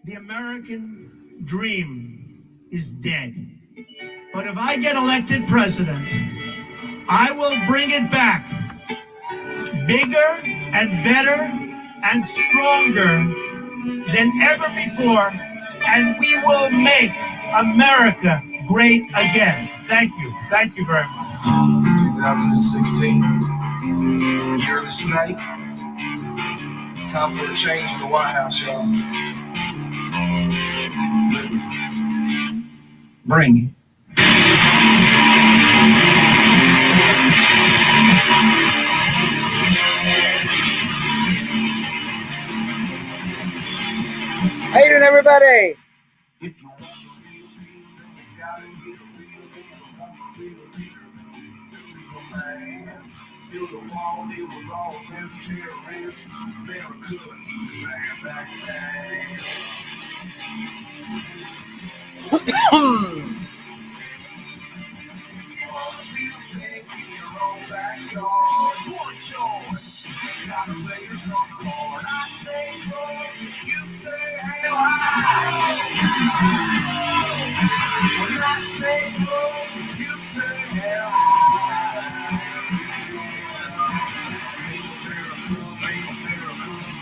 the American dream is dead. But if I get elected president, I will bring it back bigger and better and stronger than ever before, and we will make America great again. Thank you. Thank you very much. 2016, year of the snake. It's time for a change in the White House, y'all. Bring it. How you doing, everybody?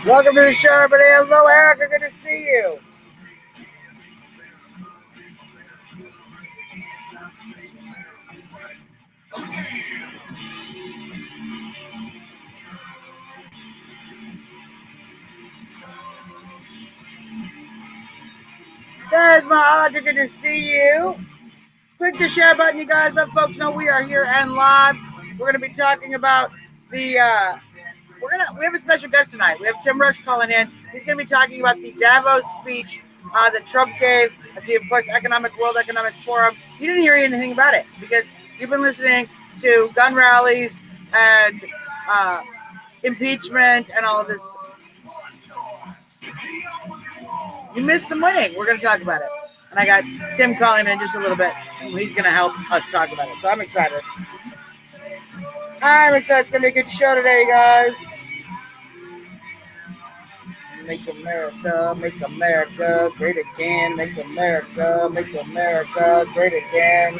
Welcome to the show, everybody. Hello, Erica. Good to see you. There's my Audrey. Good to see you. Click the share button, you guys. Let folks know we are here and live. We're going to be talking about the we have a special guest tonight. We have Tim Rush calling in. He's going to be talking about the DAVOS speech that Trump gave at the, of course, World Economic Forum. You didn't hear anything about it because you've been listening to gun rallies and impeachment and all of this. You missed some winning. We're going to talk about it. And I got Tim calling in just a little bit. He's going to help us talk about it. So I'm excited. It's going to be a good show today, guys. Make America great again. Make America great again.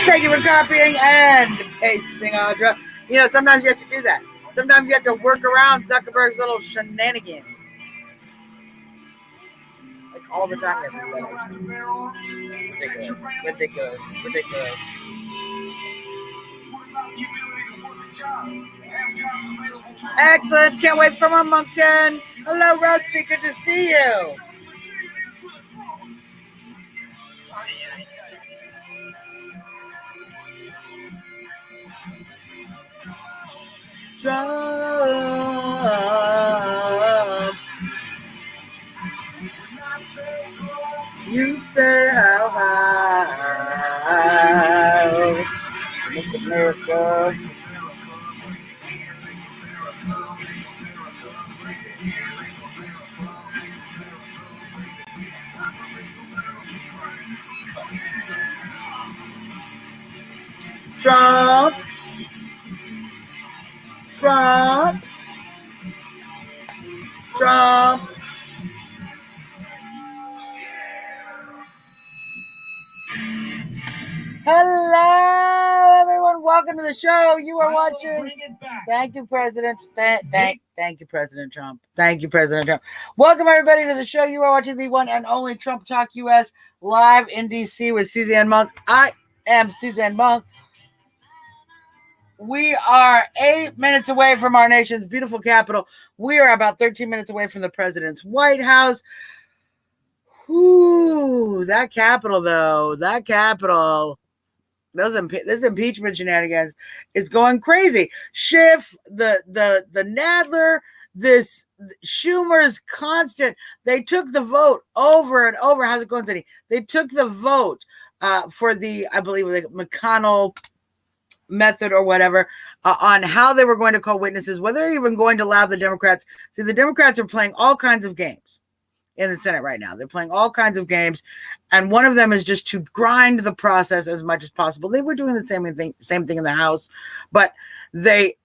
Thank you for copying and pasting, Audra. You know, sometimes you have to do that. Sometimes you have to work around Zuckerberg's little shenanigans. Like all the time. Ridiculous. Excellent. Can't wait for my Moncton. Hello, Rusty. Good to see you. Trump, you say how high, make America. Trump. Hello, everyone. Welcome to the show. You are watching. Thank you, President. Thank you, President Trump. Thank you, President Trump. Welcome, everybody, to the show. You are watching the one and only Trump Talk US live in DC with Suzzanne Monk. I am Suzzanne Monk. We are 8 minutes away from our nation's beautiful capital. We are about 13 minutes away from the president's White House. Ooh, that capital, though. That capital. This impeachment shenanigans is going crazy. Schiff, the Nadler, this Schumer's constant. They took the vote over and over. How's it going, Cindy? They took the vote for the, I believe, the McConnell method or whatever on how they were going to call witnesses, whether they're even going to allow the Democrats. See, the Democrats are playing all kinds of games. in the Senate right now. They're playing all kinds of games, and one of them is just to grind the process as much as possible. They were doing the same thing in the House, but they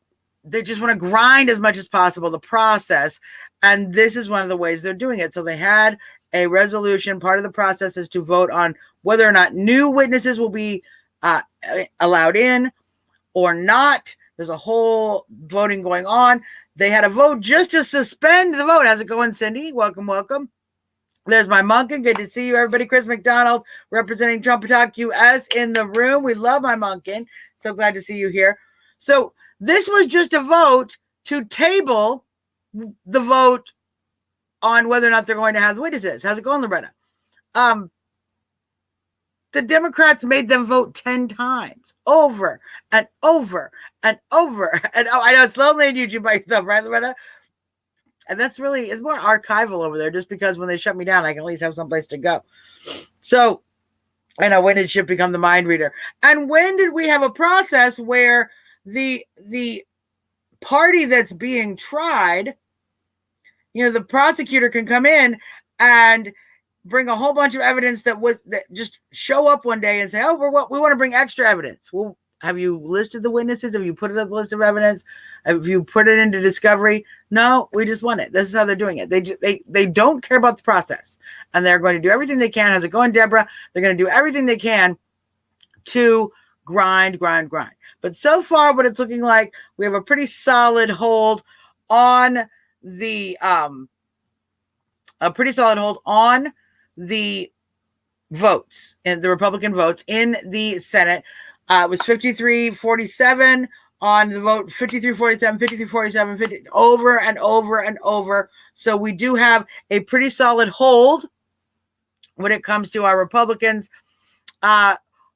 just want to grind as much as possible the process, and this is one of the ways they're doing it. So they had a resolution. Part of the process is to vote on whether or not new witnesses will be allowed in or not. There's a whole voting going on. They had a vote just to suspend the vote. How's it going, Cindy? Welcome, welcome. There's my Monkin. Good to see you, everybody. Chris McDonald, representing Trump Talk US in the room. We love my Monkin. So glad to see you here. So this was just a vote to table the vote on whether or not they're going to have witnesses. How's it going, Loretta? The Democrats made them vote 10 times over and over and over. And I know it's lonely on YouTube by yourself, right, Loretta? And that's really, it's more archival over there, just because when they shut me down, I can at least have someplace to go. So, I know, when did shit become the mind reader? And when did we have a process where the party that's being tried, the prosecutor can come in and bring a whole bunch of evidence that just show up one day and say, oh, we want to bring extra evidence. Well, have you listed the witnesses? Have you put it on the list of evidence? Have you put it into discovery? No, we just want it. This is how they're doing it. They don't care about the process, and they're going to do everything they can. How's it going, Deborah? They're going to do everything they can to grind. But so far, what it's looking like, we have a pretty solid hold on the votes, and the Republican votes in the Senate. It was 53-47 on the vote, 53-47, 53-47, 50, over and over and over. So we do have a pretty solid hold when it comes to our Republicans.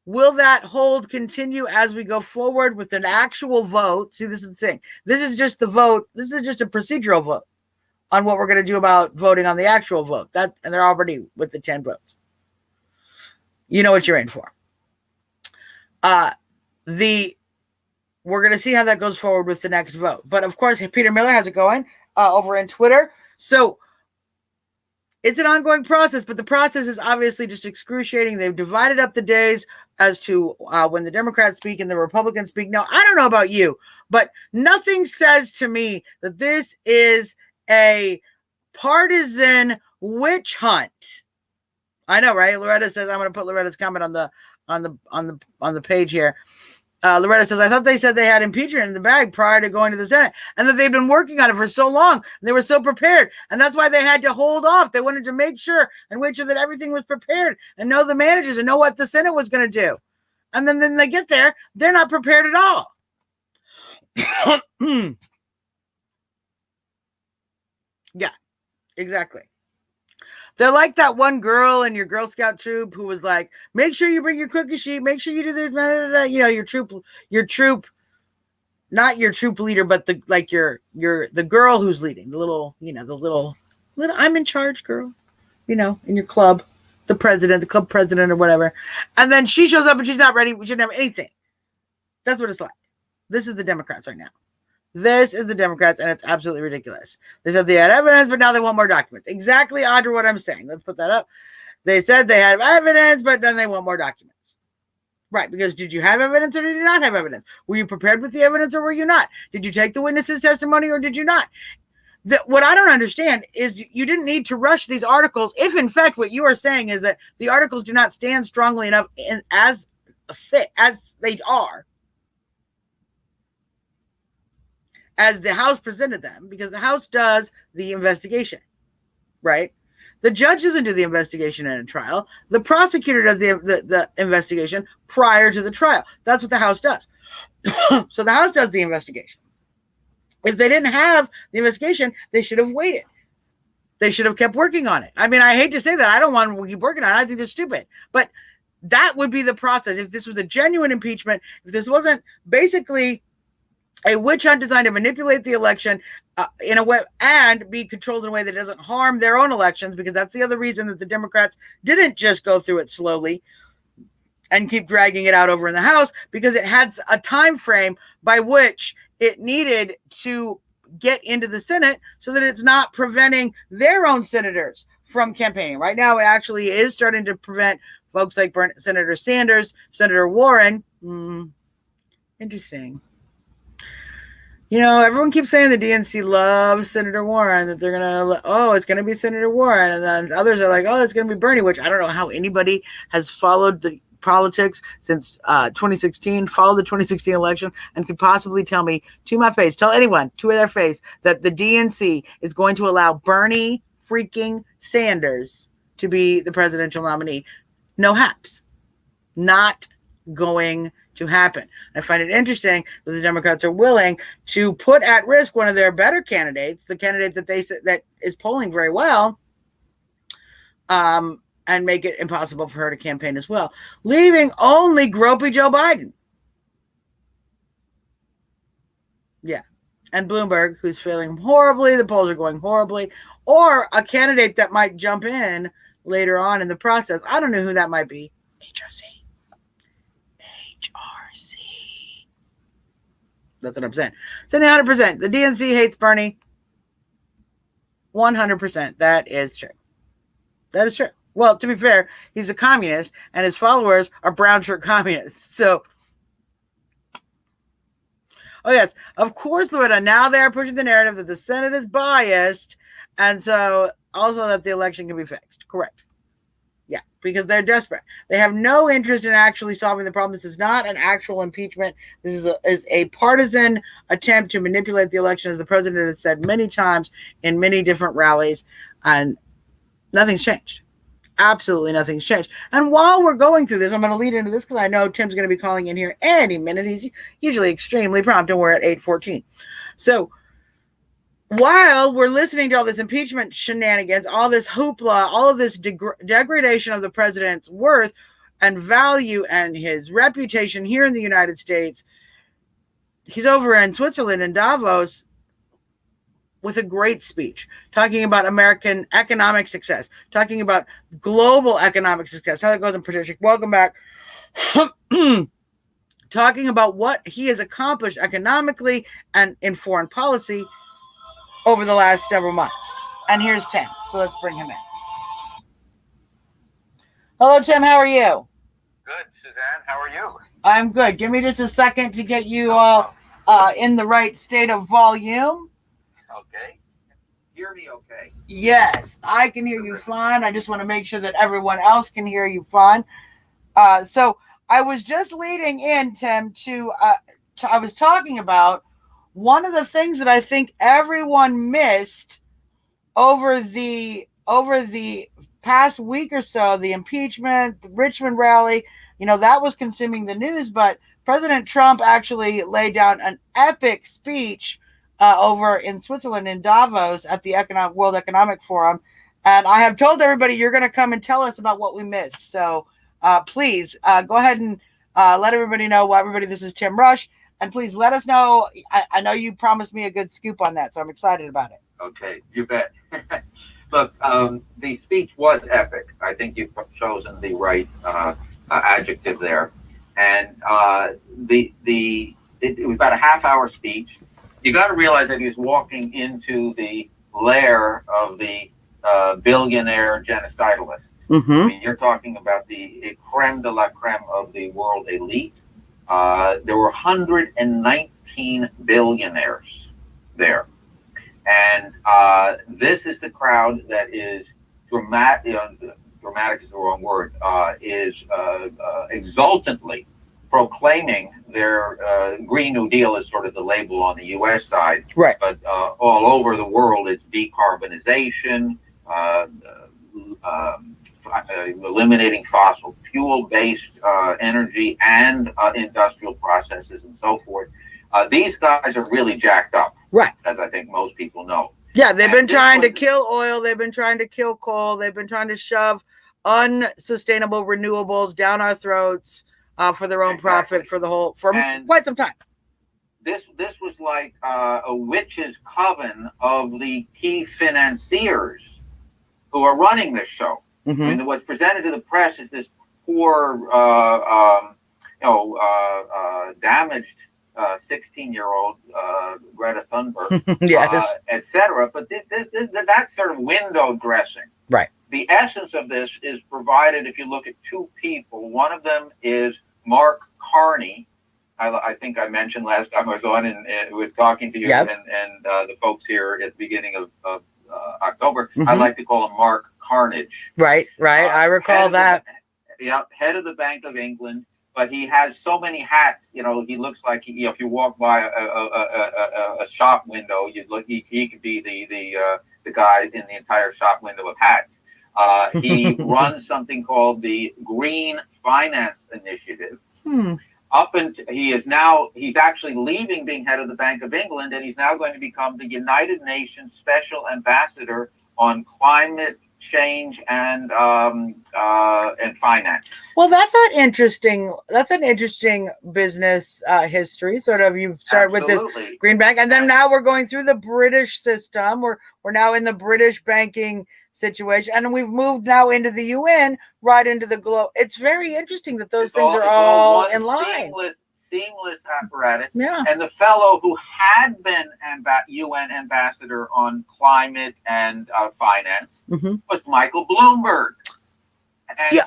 Will that hold continue as we go forward with an actual vote? See, this is the thing. This is just the vote. This is just a procedural vote on what we're going to do about voting on the actual vote. And they're already with the 10 votes. You know what you're in for. We're going to see how that goes forward with the next vote. But of course, Peter Miller, how's it going? Over in Twitter. So it's an ongoing process, but the process is obviously just excruciating. They've divided up the days as to when the Democrats speak and the Republicans speak. Now, I don't know about you, but nothing says to me that this is a partisan witch hunt. I know, right? Loretta says, I'm going to put Loretta's comment on the page here. Loretta says, I thought they said they had impeachment in the bag prior to going to the Senate, and that they've been working on it for so long. And they were so prepared, and that's why they had to hold off. They wanted to make sure and wait sure that everything was prepared and know the managers and know what the Senate was going to do. And then they get there, they're not prepared at all. Yeah, exactly. They're like that one girl in your Girl Scout troop who was like, make sure you bring your cookie sheet. Make sure you do this. Your troop, not your troop leader, but the girl who's leading, the little, I'm in charge girl, in your club, the club president or whatever. And then she shows up and she's not ready. We shouldn't have anything. That's what it's like. This is the Democrats right now. This is the Democrats, and it's absolutely ridiculous. They said they had evidence, but now they want more documents. Exactly, Audra, what I'm saying. Let's put that up. They said they had evidence, but then they want more documents. Right, because did you have evidence or did you not have evidence? Were you prepared with the evidence or were you not? Did you take the witness's testimony or did you not? What I don't understand is you didn't need to rush these articles if, in fact, what you are saying is that the articles do not stand strongly enough as they are, as the House presented them, because the House does the investigation, right? The judge doesn't do the investigation in a trial. The prosecutor does the investigation prior to the trial. That's what the House does. So the House does the investigation. If they didn't have the investigation, they should have waited. They should have kept working on it. I mean, I hate to say that. I don't want to keep working on it. I think they're stupid. But that would be the process. If this was a genuine impeachment, if this wasn't basically a witch hunt designed to manipulate the election in a way and be controlled in a way that doesn't harm their own elections, because that's the other reason that the Democrats didn't just go through it slowly and keep dragging it out over in the House, because it had a time frame by which it needed to get into the Senate so that it's not preventing their own senators from campaigning. Right now, it actually is starting to prevent folks like Senator Sanders, Senator Warren. Interesting. You know, everyone keeps saying the DNC loves Senator Warren, that they're going to, it's going to be Senator Warren. And then others are like, it's going to be Bernie, which I don't know how anybody has followed the politics since 2016, followed the 2016 election, and could possibly tell me to my face, tell anyone to their face, that the DNC is going to allow Bernie freaking Sanders to be the presidential nominee. No haps. Not going to happen. I find it interesting that the Democrats are willing to put at risk one of their better candidates, the candidate that they that is polling very well, and make it impossible for her to campaign as well, leaving only gropey Joe Biden. Yeah. And Bloomberg, who's failing horribly, the polls are going horribly, or a candidate that might jump in later on in the process. I don't know who that might be. HRC. That's what I'm saying. 100%. The DNC hates Bernie. 100%. That is true. That is true. Well, to be fair, he's a communist, and his followers are brown shirt communists. So, yes, of course, Loretta. Now they're pushing the narrative that the Senate is biased, and so also that the election can be fixed. Correct. Yeah, because they're desperate. They have no interest in actually solving the problem. This is not an actual impeachment. This is a partisan attempt to manipulate the election, as the president has said many times in many different rallies, and nothing's changed. Absolutely nothing's changed. And while we're going through this, I'm going to lead into this because I know Tim's going to be calling in here any minute. He's usually extremely prompt, and we're at 8:14. So while we're listening to all this impeachment shenanigans, all this hoopla, all of this degradation of the president's worth and value and his reputation here in the United States, he's over in Switzerland in Davos with a great speech, talking about American economic success, talking about global economic success, how that goes in Patricia. Welcome back. Talking about what he has accomplished economically and in foreign policy over the last several months. And here's Tim. So let's bring him in. Hello, Tim. How are you? Good, Suzzanne. How are you? I'm good. Give me just a second to get you all in the right state of volume. Okay. Hear me okay? Yes, I can hear you fine. I just want to make sure that everyone else can hear you fine. So I was just leading in, Tim, I was talking about one of the things that I think everyone missed over the past week or so, the impeachment, the Richmond rally, that was consuming the news, but President Trump actually laid down an epic speech over in Switzerland in Davos at the World Economic Forum. And I have told everybody you're going to come and tell us about what we missed. So please go ahead and let everybody know. This is Tim Rush. And please let us know. I know you promised me a good scoop on that, so I'm excited about it. Okay, you bet. Look, the speech was epic. I think you've chosen the right adjective there. And it was about a half-hour speech. You got to realize that he was walking into the lair of the billionaire genocidalists. Mm-hmm. I mean, you're talking about the creme de la creme of the world elite. There were 119 billionaires there. And this is the crowd that is dramatic is the wrong word, is exultantly proclaiming their Green New Deal is sort of the label on the U.S. side. Right. But all over the world, it's decarbonization, eliminating fossil fuel-based energy and industrial processes and so forth. These guys are really jacked up, right? As I think most people know. Yeah, they've been trying to kill oil. They've been trying to kill coal. They've been trying to shove unsustainable renewables down our throats for their own profit for quite some time. This was like a witch's coven of the key financiers who are running this show. Mm-hmm. I mean, what's presented to the press is this poor, damaged 16-year-old Greta Thunberg, yes, etc. But that's sort of window dressing, right? the essence of this is provided if you look at two people. One of them is Mark Carney. I think I mentioned last time I was on and was talking to you Yep. and the folks here at the beginning of October. I Mhm. like to call him Mark Carnage. Right. I recall that. Head of the Bank of England, but he has so many hats. You know, he looks like if you walk by a shop window, you'd look. He could be the guy in the entire shop window of hats. He runs something called the Green Finance Initiative. He's actually leaving being head of the Bank of England, and he's now going to become the United Nations Special Ambassador on Climate Change and finance. Well, that's an interesting business history. Sort of, you start with this Green Bank, and then now we're going through the British system. We're now in the British banking situation, and we've moved now into the UN, right into the globe. It's very interesting that those things are all in line. Seamless apparatus. Yeah. And the fellow who had been UN ambassador on climate and finance was Michael Bloomberg. And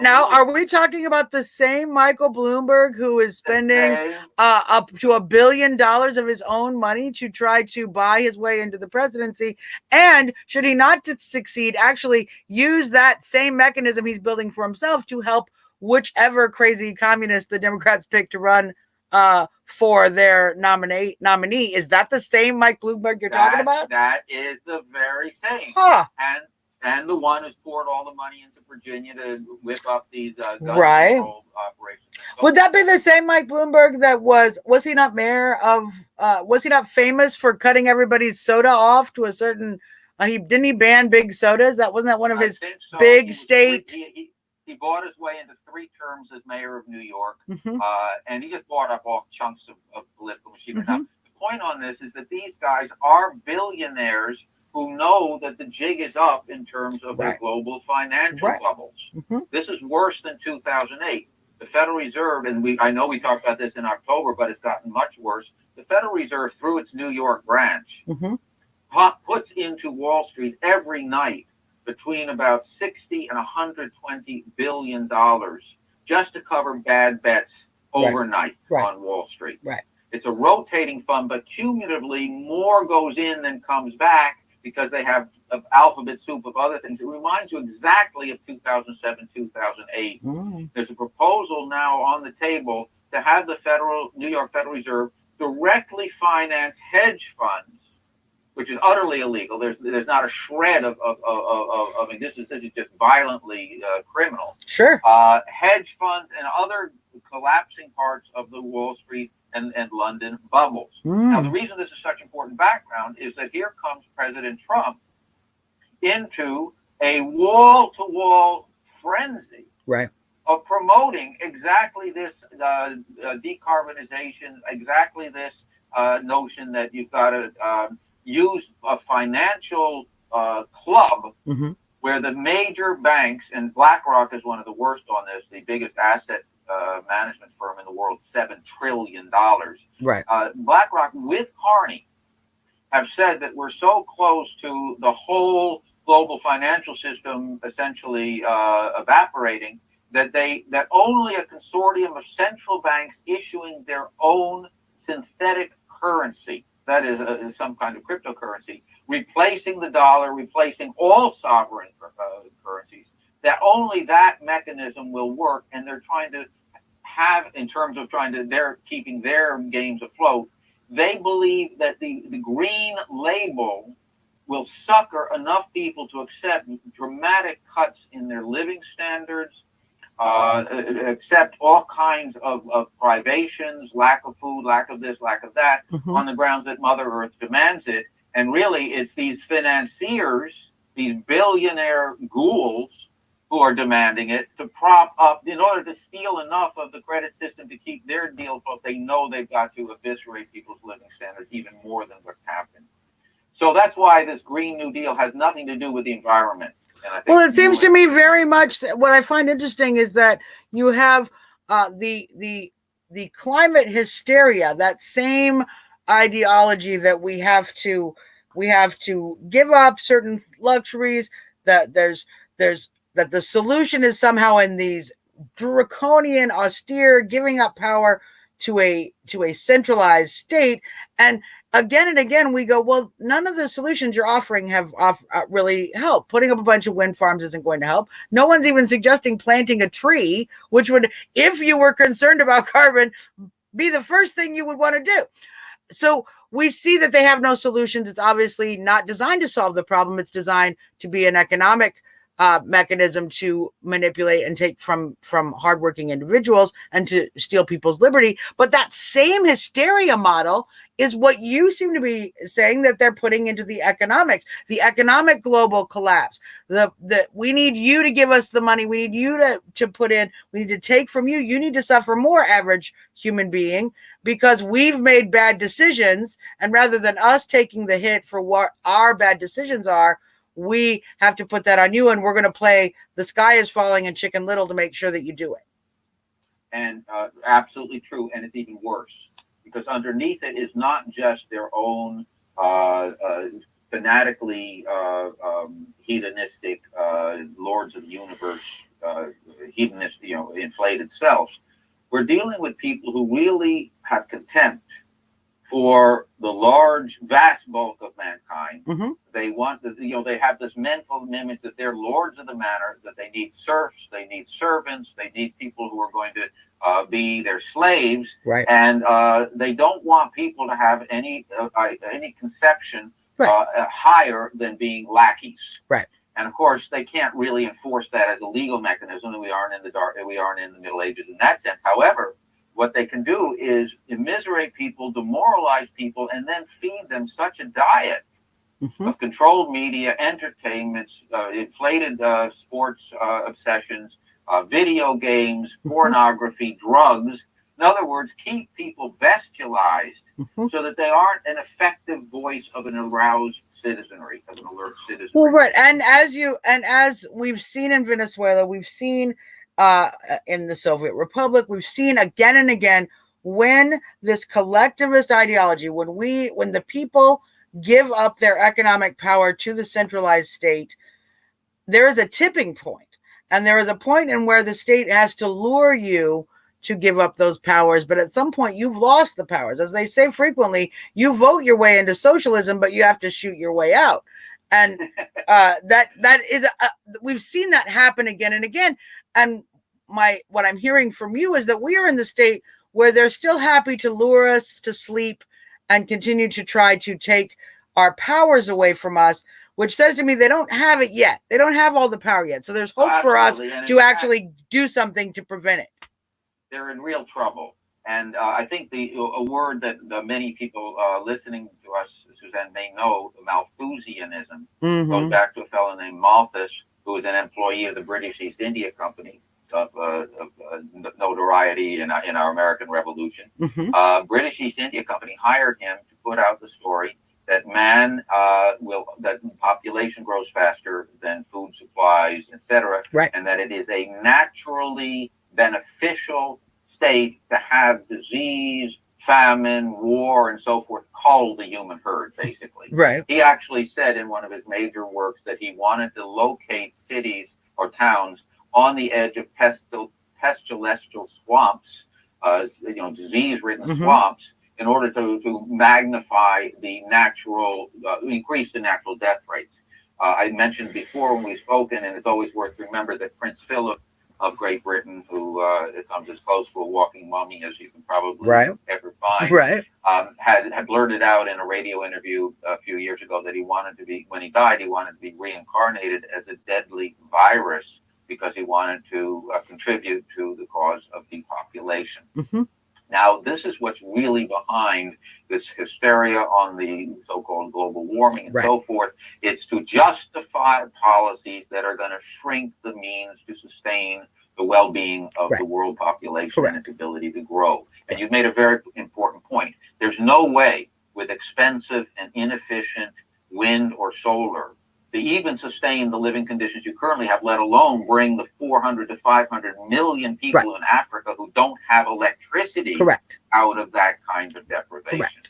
now, are we talking about the same Michael Bloomberg who is spending up to $1 billion of his own money to try to buy his way into the presidency? And should he not succeed, actually use that same mechanism he's building for himself to help whichever crazy communist the Democrats pick to run for their nominee? Is that the same Mike Bloomberg you're talking about? That is the very same. And the one who's poured all the money into Virginia to whip up these gun control operations. So, would that be the same Mike Bloomberg that was he not mayor of, was he not famous for cutting everybody's soda off to a certain, he ban big sodas? Wasn't that one of his big state? He bought his way into 3 terms as mayor of New York, and he just bought up all chunks of political machinery. Now, the point on this is that these guys are billionaires who know that the jig is up in terms of their global financial bubbles. This is worse than 2008. The Federal Reserve, and I know we talked about this in October, but it's gotten much worse. The Federal Reserve, through its New York branch, puts into Wall Street every night between about $60 and $120 billion just to cover bad bets overnight on Wall Street. It's a rotating fund, but cumulatively more goes in than comes back because they have an alphabet soup of other things. It reminds you exactly of 2007, 2008. There's a proposal now on the table to have the New York Federal Reserve directly finance hedge funds, which is utterly illegal. There's not a shred of this is just violently criminal. Sure. Hedge funds and other collapsing parts of the Wall Street and London bubbles. Now, the reason this is such important background is that here comes President Trump into a wall-to-wall frenzy of promoting exactly this decarbonization, exactly this notion that you've got to use a financial club where the major banks, and BlackRock is one of the worst on this, the biggest asset management firm in the world, $7 trillion. BlackRock with Carney have said that we're so close to the whole global financial system essentially evaporating that only a consortium of central banks issuing their own synthetic currency, that is some kind of cryptocurrency, replacing the dollar, replacing all sovereign currencies, that only that mechanism will work. And they're trying to have, in terms of they're keeping their games afloat, they believe that the green label will sucker enough people to accept dramatic cuts in their living standards, accept all kinds of privations, lack of food, lack of this, lack of that, on the grounds that Mother Earth demands it. And really, it's these financiers, these billionaire ghouls, who are demanding it to prop up, in order to steal enough of the credit system to keep their deal afloat. They know they've got to eviscerate people's living standards even more than what's happened. So that's why this Green New Deal has nothing to do with the environment. Well, it seems to me very much, what I find interesting is that you have the climate hysteria, that same ideology that we have to give up certain luxuries, that that the solution is somehow in these draconian, austere, giving up power to a centralized state. And again we go, well, none of the solutions you're offering have really helped. Putting up a bunch of wind farms isn't going to help. No one's even suggesting planting a tree, which would, if you were concerned about carbon, be the first thing you would want to do. So we see that they have no solutions. It's obviously not designed to solve the problem. It's designed to be an economic mechanism to manipulate and take from hardworking individuals and to steal people's liberty. But that same hysteria model is what you seem to be saying that they're putting into the economic global collapse. We need you to give us the money. We need you to put in. We need to take from you. You need to suffer more, average human being, because we've made bad decisions. And rather than us taking the hit for what our bad decisions are, we have to put that on you, and we're going to play the sky is falling and Chicken Little to make sure that you do it. And absolutely true. And it's even worse, because underneath it is not just their own fanatically hedonistic lords of the universe, hedonist, inflated selves. We're dealing with people who really have contempt for the large, vast bulk of mankind. Mm-hmm. They want they have this mental image that they're lords of the manor, that they need serfs, they need servants, they need people who are going to be their slaves, right? And they don't want people to have any conception higher than being lackeys, right? And of course, they can't really enforce that as a legal mechanism, and we aren't in the Middle Ages in that sense. However, what they can do is immiserate people, demoralize people, and then feed them such a diet of controlled media, entertainments, inflated sports obsessions, video games, pornography, drugs. In other words, keep people bestialized so that they aren't an effective voice of an aroused citizenry, of an alert citizenry. Well, right. And as we've seen in Venezuela, we've seen in the Soviet Republic, we've seen again and again, when this collectivist ideology, when the people give up their economic power to the centralized state, there is a tipping point, and there is a point in where the state has to lure you to give up those powers. But at some point, you've lost the powers. As they say frequently, you vote your way into socialism, but you have to shoot your way out. And that is we've seen that happen again and again. And what I'm hearing from you is that we are in the state where they're still happy to lure us to sleep and continue to try to take our powers away from us, which says to me they don't have it yet. They don't have all the power yet. So there's hope for us to actually do something to prevent it. They're in real trouble. And I think a word that many people listening to us, Suzzanne, may know, Malthusianism, goes back to a fellow named Malthus, who was an employee of the British East India Company, of notoriety in our American Revolution. British East India Company hired him to put out the story that that population grows faster than food supplies, etc., right, and that it is a naturally beneficial state to have disease, famine, war, and so forth cull the human herd, basically. Right. He actually said in one of his major works that he wanted to locate cities or towns on the edge of pestilential swamps, disease-ridden swamps, in order to magnify the increase the natural death rates. I mentioned before when we've spoken, and it's always worth remembering, that Prince Philip of Great Britain, who comes as close to a walking mummy as you can probably ever find, had blurted out in a radio interview a few years ago that when he died, he wanted to be reincarnated as a deadly virus, because he wanted to contribute to the cause of depopulation. Now, this is what's really behind this hysteria on the so-called global warming and so forth. It's to justify policies that are going to shrink the means to sustain the well-being of the world population and its ability to grow. And you've made a very important point. There's no way with expensive and inefficient wind or solar to even sustain the living conditions you currently have, let alone bring the 400 to 500 million people in Africa who don't have electricity out of that kind of deprivation.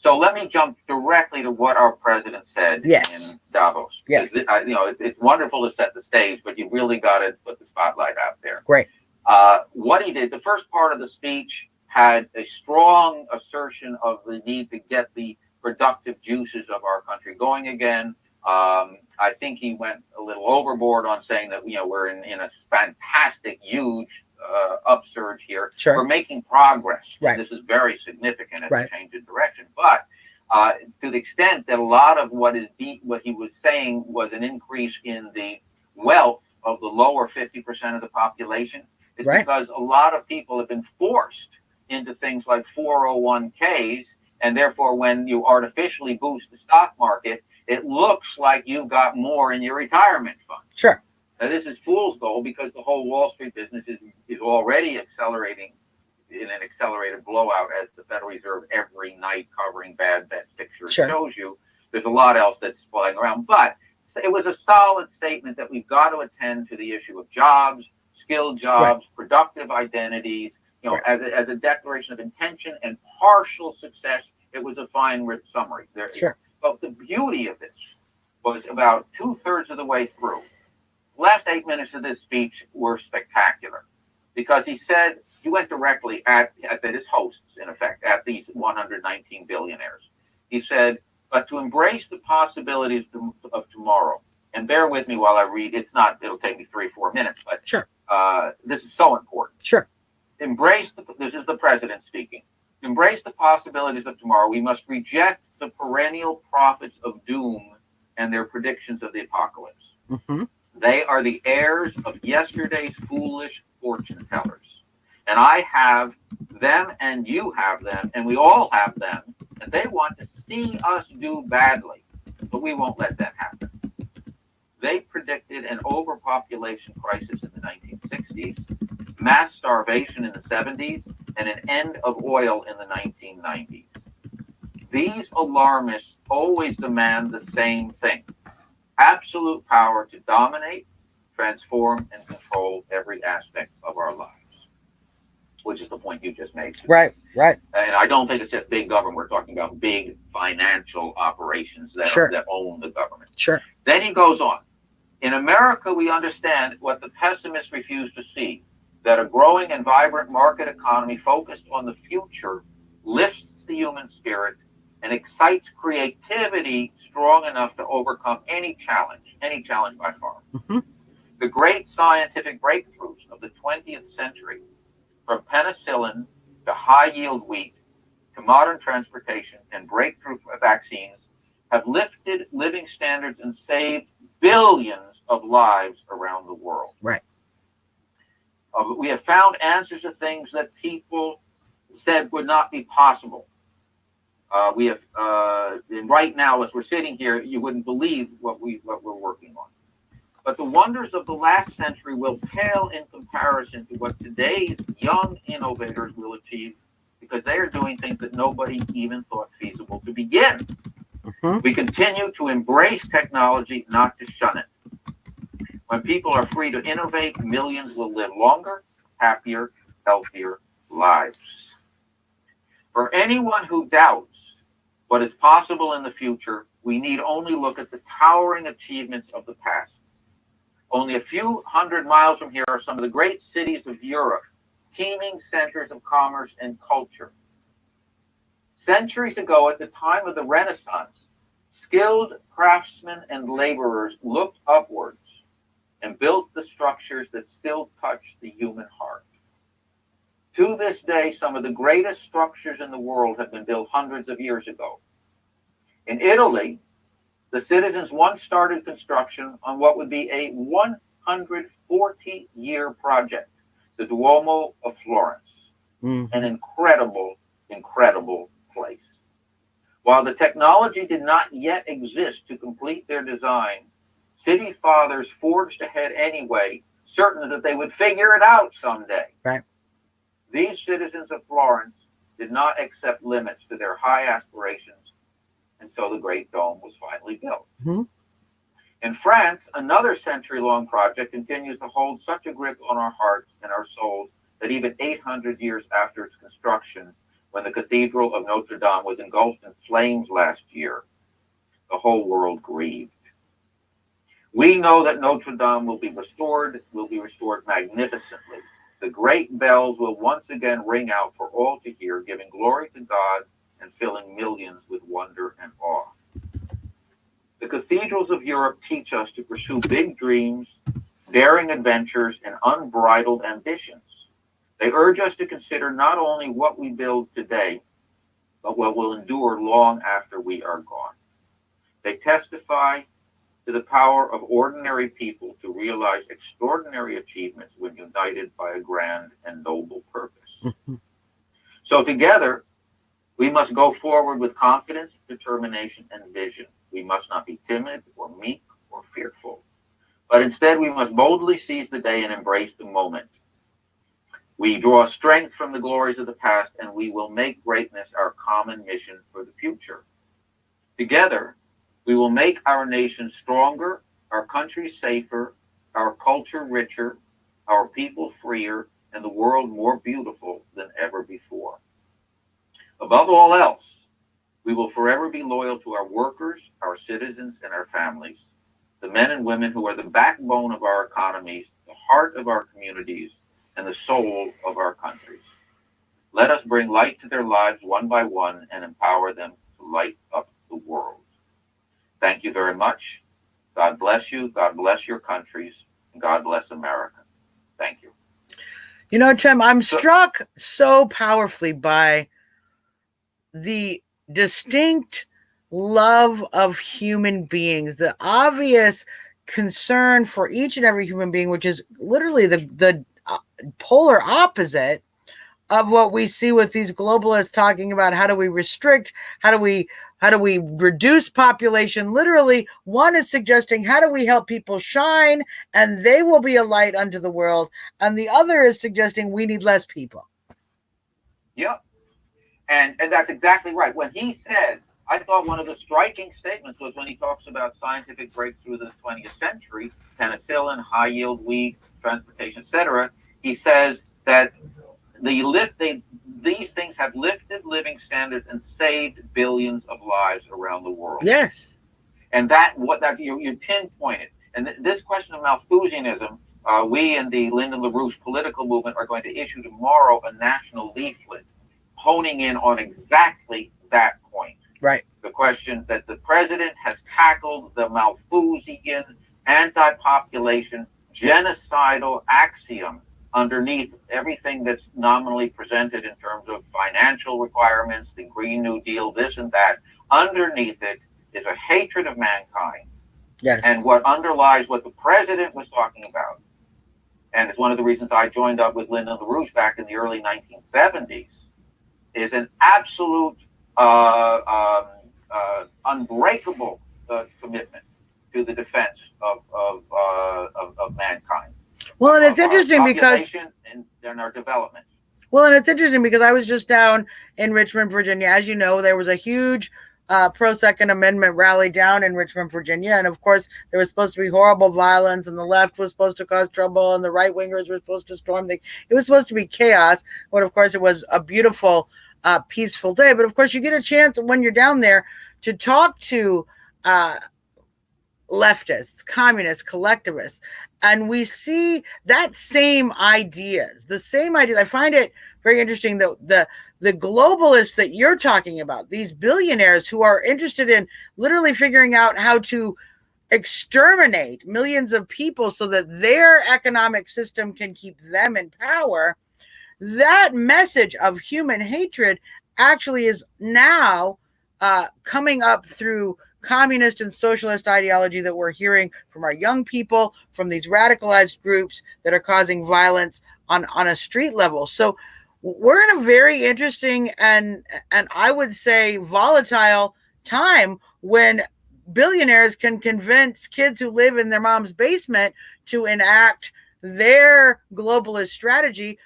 So let me jump directly to what our president said Yes. in Davos. Yes. It's wonderful to set the stage, but you really got to put the spotlight out there. Great. What he did, the first part of the speech had a strong assertion of the need to get the productive juices of our country going again. I think he went a little overboard on saying that we're in a fantastic, huge upsurge here. Sure. We're making progress. Right. This is very significant as Right. a change in direction. But to the extent that a lot of what he was saying was an increase in the wealth of the lower 50% of the population, it's Right. because a lot of people have been forced into things like 401ks, and therefore when you artificially boost the stock market, it looks like you've got more in your retirement fund. Sure. Now, this is fool's gold because the whole Wall Street business is already accelerating in an accelerated blowout, as the Federal Reserve every night covering bad bets pictures Sure. shows you. There's a lot else that's flying around, but it was a solid statement that we've got to attend to the issue of jobs, skilled jobs, productive identities, Right. as a declaration of intention and partial success. It was a fine writ summary. Sure. But the beauty of this was about 2/3 of the way through. The last 8 minutes of this speech were spectacular because he went directly at his hosts, in effect, at these 119 billionaires. He said, but to embrace the possibilities of tomorrow, and bear with me while I read, it'll take me 3-4 minutes, but Sure. This is so important. Sure. This is the president speaking. Embrace the possibilities of tomorrow. We must reject the perennial prophets of doom and their predictions of the apocalypse. Mm-hmm. They are the heirs of yesterday's foolish fortune tellers. And I have them and you have them and we all have them. And they want to see us do badly, but we won't let that happen. They predicted an overpopulation crisis in the 1960s, mass starvation in the 70s, and an end of oil in the 1990s. These alarmists always demand the same thing: absolute power to dominate, transform, and control every aspect of our lives, which is the point you just made. Right. Right. And I don't think it's just big government. We're talking about big financial operations that Sure. that own the government. Sure. Then he goes on. In America, we understand what the pessimists refuse to see, that a growing and vibrant market economy focused on the future lifts the human spirit and excites creativity strong enough to overcome any challenge by far. Mm-hmm. The great scientific breakthroughs of the 20th century, from penicillin to high-yield wheat to modern transportation and breakthrough vaccines, have lifted living standards and saved billions of lives around the world. Right. We have found answers to things that people said would not be possible. We have, and right now, as we're sitting here, you wouldn't believe what we're working on. But the wonders of the last century will pale in comparison to what today's young innovators will achieve, because they are doing things that nobody even thought feasible to begin. Mm-hmm. We continue to embrace technology, not to shun it. When people are free to innovate, millions will live longer, happier, healthier lives. For anyone who doubts what is possible in the future, we need only look at the towering achievements of the past. Only a few hundred miles from here are some of the great cities of Europe, teeming centers of commerce and culture. Centuries ago, at the time of the Renaissance, skilled craftsmen and laborers looked upwards and built the structures that still touch the human heart. To this day, some of the greatest structures in the world have been built hundreds of years ago. In Italy, the citizens once started construction on what would be a 140-year project, the Duomo of Florence, an incredible, incredible place. While the technology did not yet exist to complete their design, city fathers forged ahead anyway, certain that they would figure it out someday. Right. These citizens of Florence did not accept limits to their high aspirations, and so the Great Dome was finally built. Mm-hmm. In France, another century-long project continues to hold such a grip on our hearts and our souls that even 800 years after its construction, When the Cathedral of Notre Dame was engulfed in flames last year, the whole world grieved. We know that Notre Dame will be restored magnificently. The great bells will once again ring out for all to hear, giving glory to God and filling millions with wonder and awe. The cathedrals of Europe teach us to pursue big dreams, daring adventures, and unbridled ambitions. They urge us to consider not only what we build today, but what will endure long after we are gone. They testify to the power of ordinary people to realize extraordinary achievements when united by a grand and noble purpose. So together, we must go forward with confidence, determination, and vision. We must not be timid or meek or fearful, but instead we must boldly seize the day and embrace the moment. We draw strength from the glories of the past, and we will make greatness our common mission for the future. Together, we will make our nation stronger, our country safer, our culture richer, our people freer, and the world more beautiful than ever before. Above all else, we will forever be loyal to our workers, our citizens, and our families, the men and women who are the backbone of our economies, the heart of our communities, and the soul of our countries. Let us bring light to their lives one by one and empower them to light up the world. Thank you very much. God bless you. God bless your countries. And God bless America. Thank you. You know, Tim, I'm struck so powerfully by the distinct love of human beings, the obvious concern for each and every human being, which is literally the polar opposite of what we see with these globalists talking about how do we restrict, how do we reduce population. Literally, one is suggesting how do we help people shine and they will be a light unto the world, and the other is suggesting we need less people. Yep. And that's exactly right. When he says, I thought one of the striking statements was when he talks about scientific breakthroughs in the 20th century, penicillin, high yield wheat, transportation, etc. He says that these things have lifted living standards and saved billions of lives around the world. Yes. And you pinpointed. And this question of Malthusianism, we in the Lyndon LaRouche political movement are going to issue tomorrow a national leaflet honing in on exactly that point. Right. The question that the president has tackled the Malthusian anti-population genocidal axiom underneath everything that's nominally presented in terms of financial requirements, the Green New Deal, this and that. Underneath it is a hatred of mankind. Yes. And what underlies what the president was talking about, and it's one of the reasons I joined up with Lyndon LaRouche back in the early 1970s, is an absolute unbreakable commitment to the defense of mankind. Well, and it's interesting because and our development. Well, and it's interesting because I was just down in Richmond, Virginia. As you know, there was a huge pro-Second Amendment rally down in Richmond, Virginia. And of course, there was supposed to be horrible violence, and the left was supposed to cause trouble, and the right-wingers were supposed to storm. It was supposed to be chaos. But of course, it was a beautiful, peaceful day. But of course, you get a chance when you're down there to talk to leftists, communists, collectivists, and we see that same ideas, the same ideas. I find it very interesting that the globalists that you're talking about, these billionaires who are interested in literally figuring out how to exterminate millions of people so that their economic system can keep them in power, that message of human hatred actually is now coming up through communist and socialist ideology that we're hearing from our young people, from these radicalized groups that are causing violence on a street level. So we're in a very interesting and I would say volatile time when billionaires can convince kids who live in their mom's basement to enact their globalist strategy,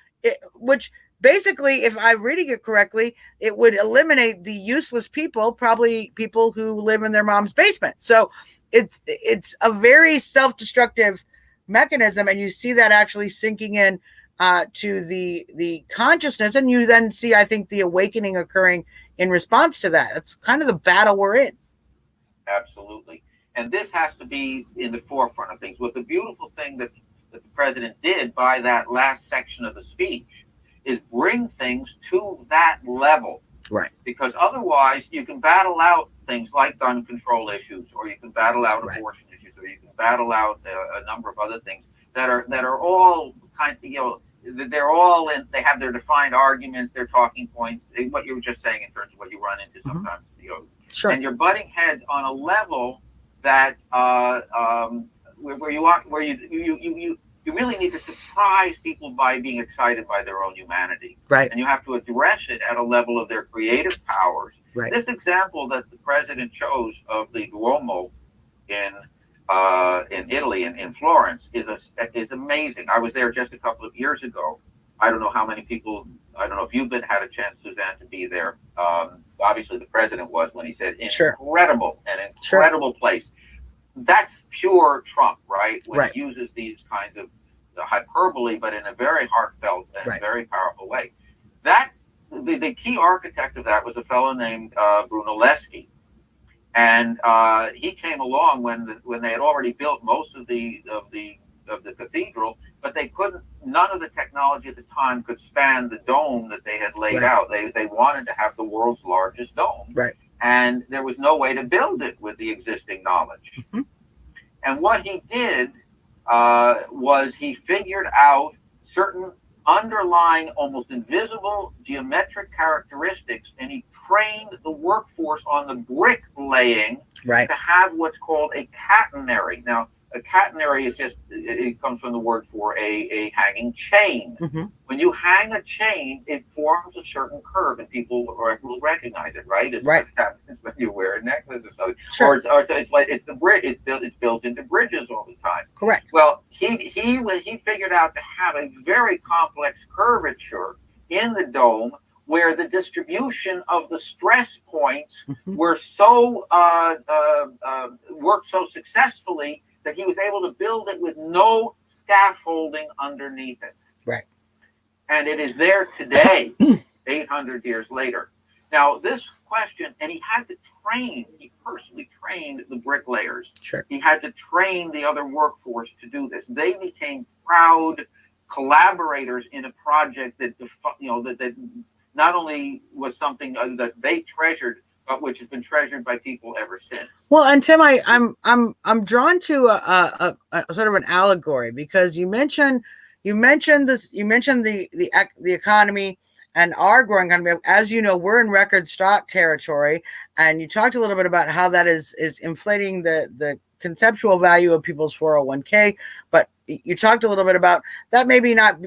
which basically, if I'm reading it correctly, it would eliminate the useless people, probably people who live in their mom's basement. So it's a very self-destructive mechanism, and you see that actually sinking in to the consciousness, and you then see, I think, the awakening occurring in response to that. It's kind of the battle we're in. Absolutely. And this has to be in the forefront of things. What the beautiful thing that the president did by that last section of the speech is bring things to that level. Right. Because otherwise you can battle out things like gun control issues, or you can battle out abortion issues, or you can battle out a number of other things that are all kind of, they're all in, they have their defined arguments, their talking points, what you were just saying in terms of what you run into sometimes, Sure. And you're butting heads on a level that where you really need to surprise people by being excited by their own humanity. Right. And you have to address it at a level of their creative powers. Right. This example that the president chose of the Duomo in Italy, in Florence, is amazing. I was there just a couple of years ago. I don't know how many people. I don't know if you've had a chance, Suzzanne, to be there. Obviously, the president was when he said incredible, an incredible place. That's pure Trump, right? When he uses these kinds of hyperbole, but in a very heartfelt and very powerful way. That the key architect of that was a fellow named Brunelleschi. And he came along when they had already built most of the cathedral, but they couldn't. None of the technology at the time could span the dome that they had laid out. They wanted to have the world's largest dome, and there was no way to build it with the existing knowledge. Mm-hmm. And what he did was he figured out certain underlying, almost invisible geometric characteristics, and he trained the workforce on the brick laying to have what's called a catenary. Now, a catenary is it comes from the word for a hanging chain. Mm-hmm. When you hang a chain, it forms a certain curve, and people will recognize it, right? It's what happens when you wear a necklace or something. Sure. Or it's like it's built into bridges all the time. Correct. Well, he figured out to have a very complex curvature in the dome, where the distribution of the stress points were so worked so successfully that he was able to build it with no scaffolding underneath it. Right. And it is there today, 800 years later. Now, this question, and he personally trained the bricklayers. Sure. He had to train the other workforce to do this. They became proud collaborators in a project that not only was something that they treasured, but which has been treasured by people ever since. Well, and Tim, I'm drawn to a sort of an allegory, because you mentioned the economy and our growing economy. As you know, we're in record stock territory, and you talked a little bit about how that is inflating the conceptual value of people's 401k, but you talked a little bit about that maybe not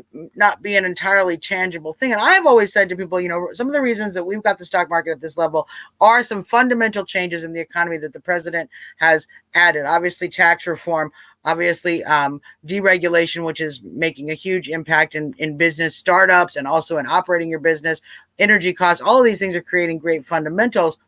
be an entirely tangible thing. And I've always said to people, some of the reasons that we've got the stock market at this level are some fundamental changes in the economy that the president has added. Obviously, tax reform, obviously, deregulation, which is making a huge impact in business startups and also in operating your business, energy costs, all of these things are creating great fundamentals.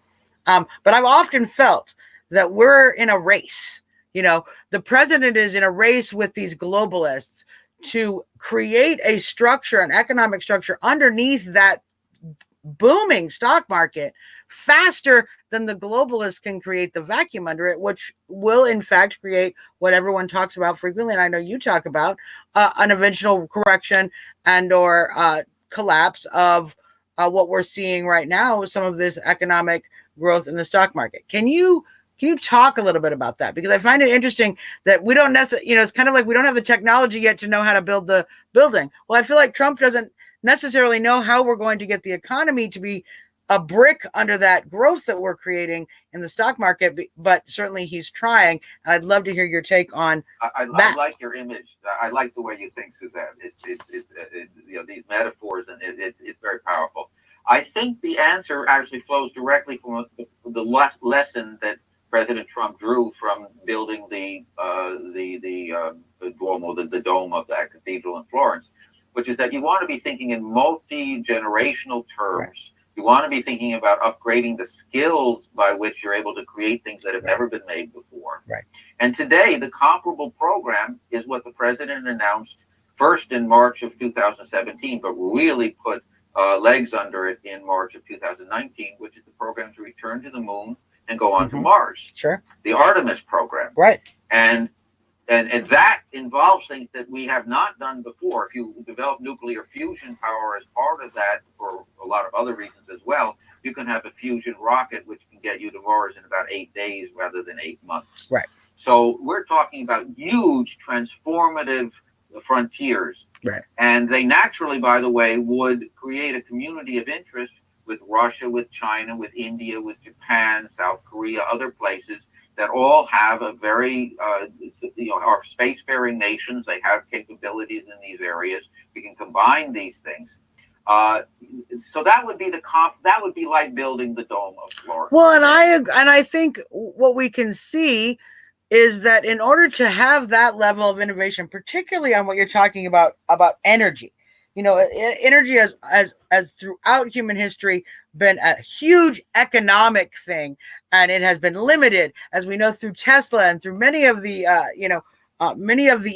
But I've often felt that we're in a race. The president is in a race with these globalists to create a structure, an economic structure underneath that booming stock market faster than the globalists can create the vacuum under it, which will in fact create what everyone talks about frequently, and I know you talk about, an eventual correction and or collapse of what we're seeing right now with some of this economic growth in the stock market. Can you talk a little bit about that? Because I find it interesting that we don't necessarily, it's kind of like we don't have the technology yet to know how to build the building. Well, I feel like Trump doesn't necessarily know how we're going to get the economy to be a brick under that growth that we're creating in the stock market, but certainly he's trying. And I'd love to hear your take on that. I like your image. I like the way you think, Suzzanne. It's these metaphors, and it's very powerful. I think the answer actually flows directly from the lesson that President Trump drew from building the Duomo, the dome of that cathedral in Florence, which is that you want to be thinking in multi-generational terms. Right. You want to be thinking about upgrading the skills by which you're able to create things that have never been made before. Right. And today, the comparable program is what the president announced first in March of 2017, but really put legs under it in March of 2019, which is the program to return to the moon and go on to Mars. Sure. The Artemis program. Right. And that involves things that we have not done before. If you develop nuclear fusion power as part of that, for a lot of other reasons as well, you can have a fusion rocket which can get you to Mars in about 8 days rather than 8 months. Right. So we're talking about huge transformative frontiers. Right. And they naturally, by the way, would create a community of interest with Russia, with China, with India, with Japan, South Korea, other places that all have a very, are spacefaring nations. They have capabilities in these areas. We can combine these things. So that would be that would be like building the dome of Florida. Well, and I think what we can see is that in order to have that level of innovation, particularly on what you're talking about energy, energy has throughout human history been a huge economic thing, and it has been limited, as we know, through Tesla and through many of the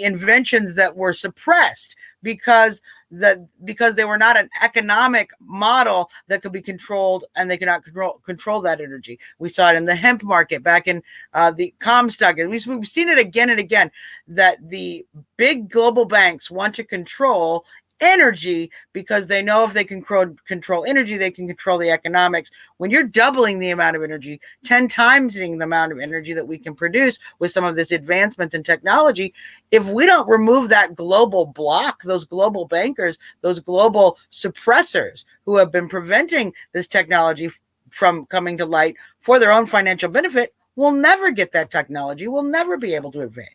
inventions that were suppressed because they were not an economic model that could be controlled, and they could not control that energy. We saw it in the hemp market back in the Comstock. We've seen it again and again, that the big global banks want to control energy because they know if they can control energy, they can control the economics. When you're doubling the amount of energy, 10 times the amount of energy that we can produce with some of this advancements in technology, if we don't remove that global block, those global bankers, those global suppressors who have been preventing this technology from coming to light for their own financial benefit, we'll never get that technology. We'll never be able to advance.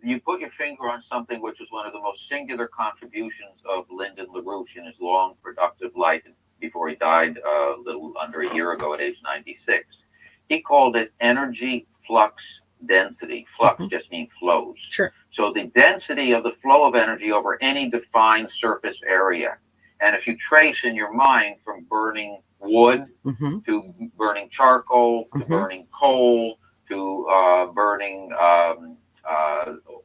You put your finger on something which was one of the most singular contributions of Lyndon LaRouche in his long, productive life before he died a little under a year ago at age 96. He called it energy flux density. Flux just means flows. Sure. So the density of the flow of energy over any defined surface area. And if you trace in your mind from burning wood to burning charcoal to burning coal to burning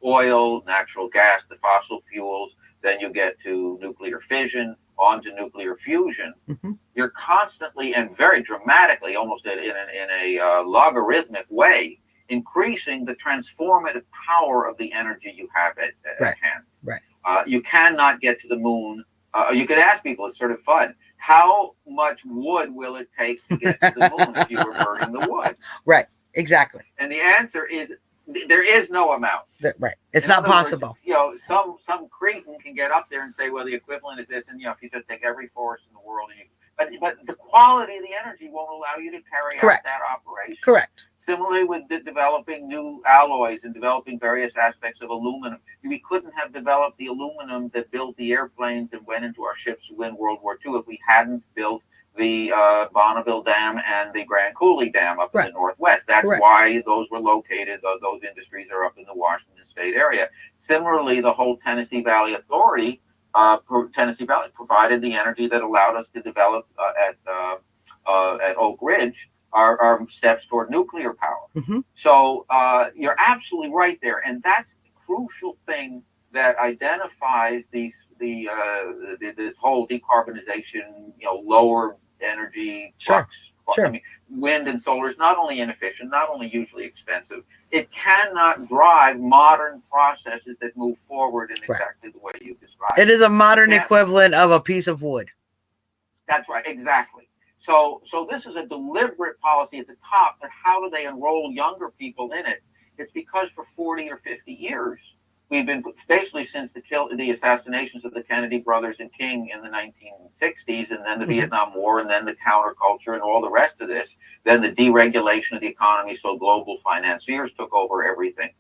oil, natural gas, the fossil fuels, then you get to nuclear fission, on to nuclear fusion. You're constantly and very dramatically, almost in a logarithmic way, increasing the transformative power of the energy you have at hand. Right. You cannot get to the moon. You could ask people, it's sort of fun, how much wood will it take to get to the moon if you were burning the wood? Right, exactly. And the answer is there is no amount. Right. It's not possible. Words, some cretin can get up there and say, well, the equivalent is this, and if you just take every forest in the world, but the quality of the energy won't allow you to carry out that operation. Correct. Similarly with developing new alloys and developing various aspects of aluminum. We couldn't have developed the aluminum that built the airplanes and went into our ships to win World War II if we hadn't built the Bonneville Dam and the Grand Coulee Dam up in the Northwest. That's why those were located, those industries are up in the Washington State area. Similarly, the whole Tennessee Valley Authority, Tennessee Valley provided the energy that allowed us to develop at Oak Ridge our steps toward nuclear power. So you're absolutely right there. And that's the crucial thing that identifies this whole decarbonization, lower energy flux. I mean, wind and solar is not only inefficient, not only usually expensive, it cannot drive modern processes that move forward in exactly the way you described. It is a modern equivalent of a piece of wood. That's right, exactly. So this is a deliberate policy at the top, but how do they enroll younger people in it? It's because for 40 or 50 years, we've been, basically since the assassinations of the Kennedy brothers and King in the 1960s, and then the Vietnam War, and then the counterculture and all the rest of this, then the deregulation of the economy, so global financiers took over everything.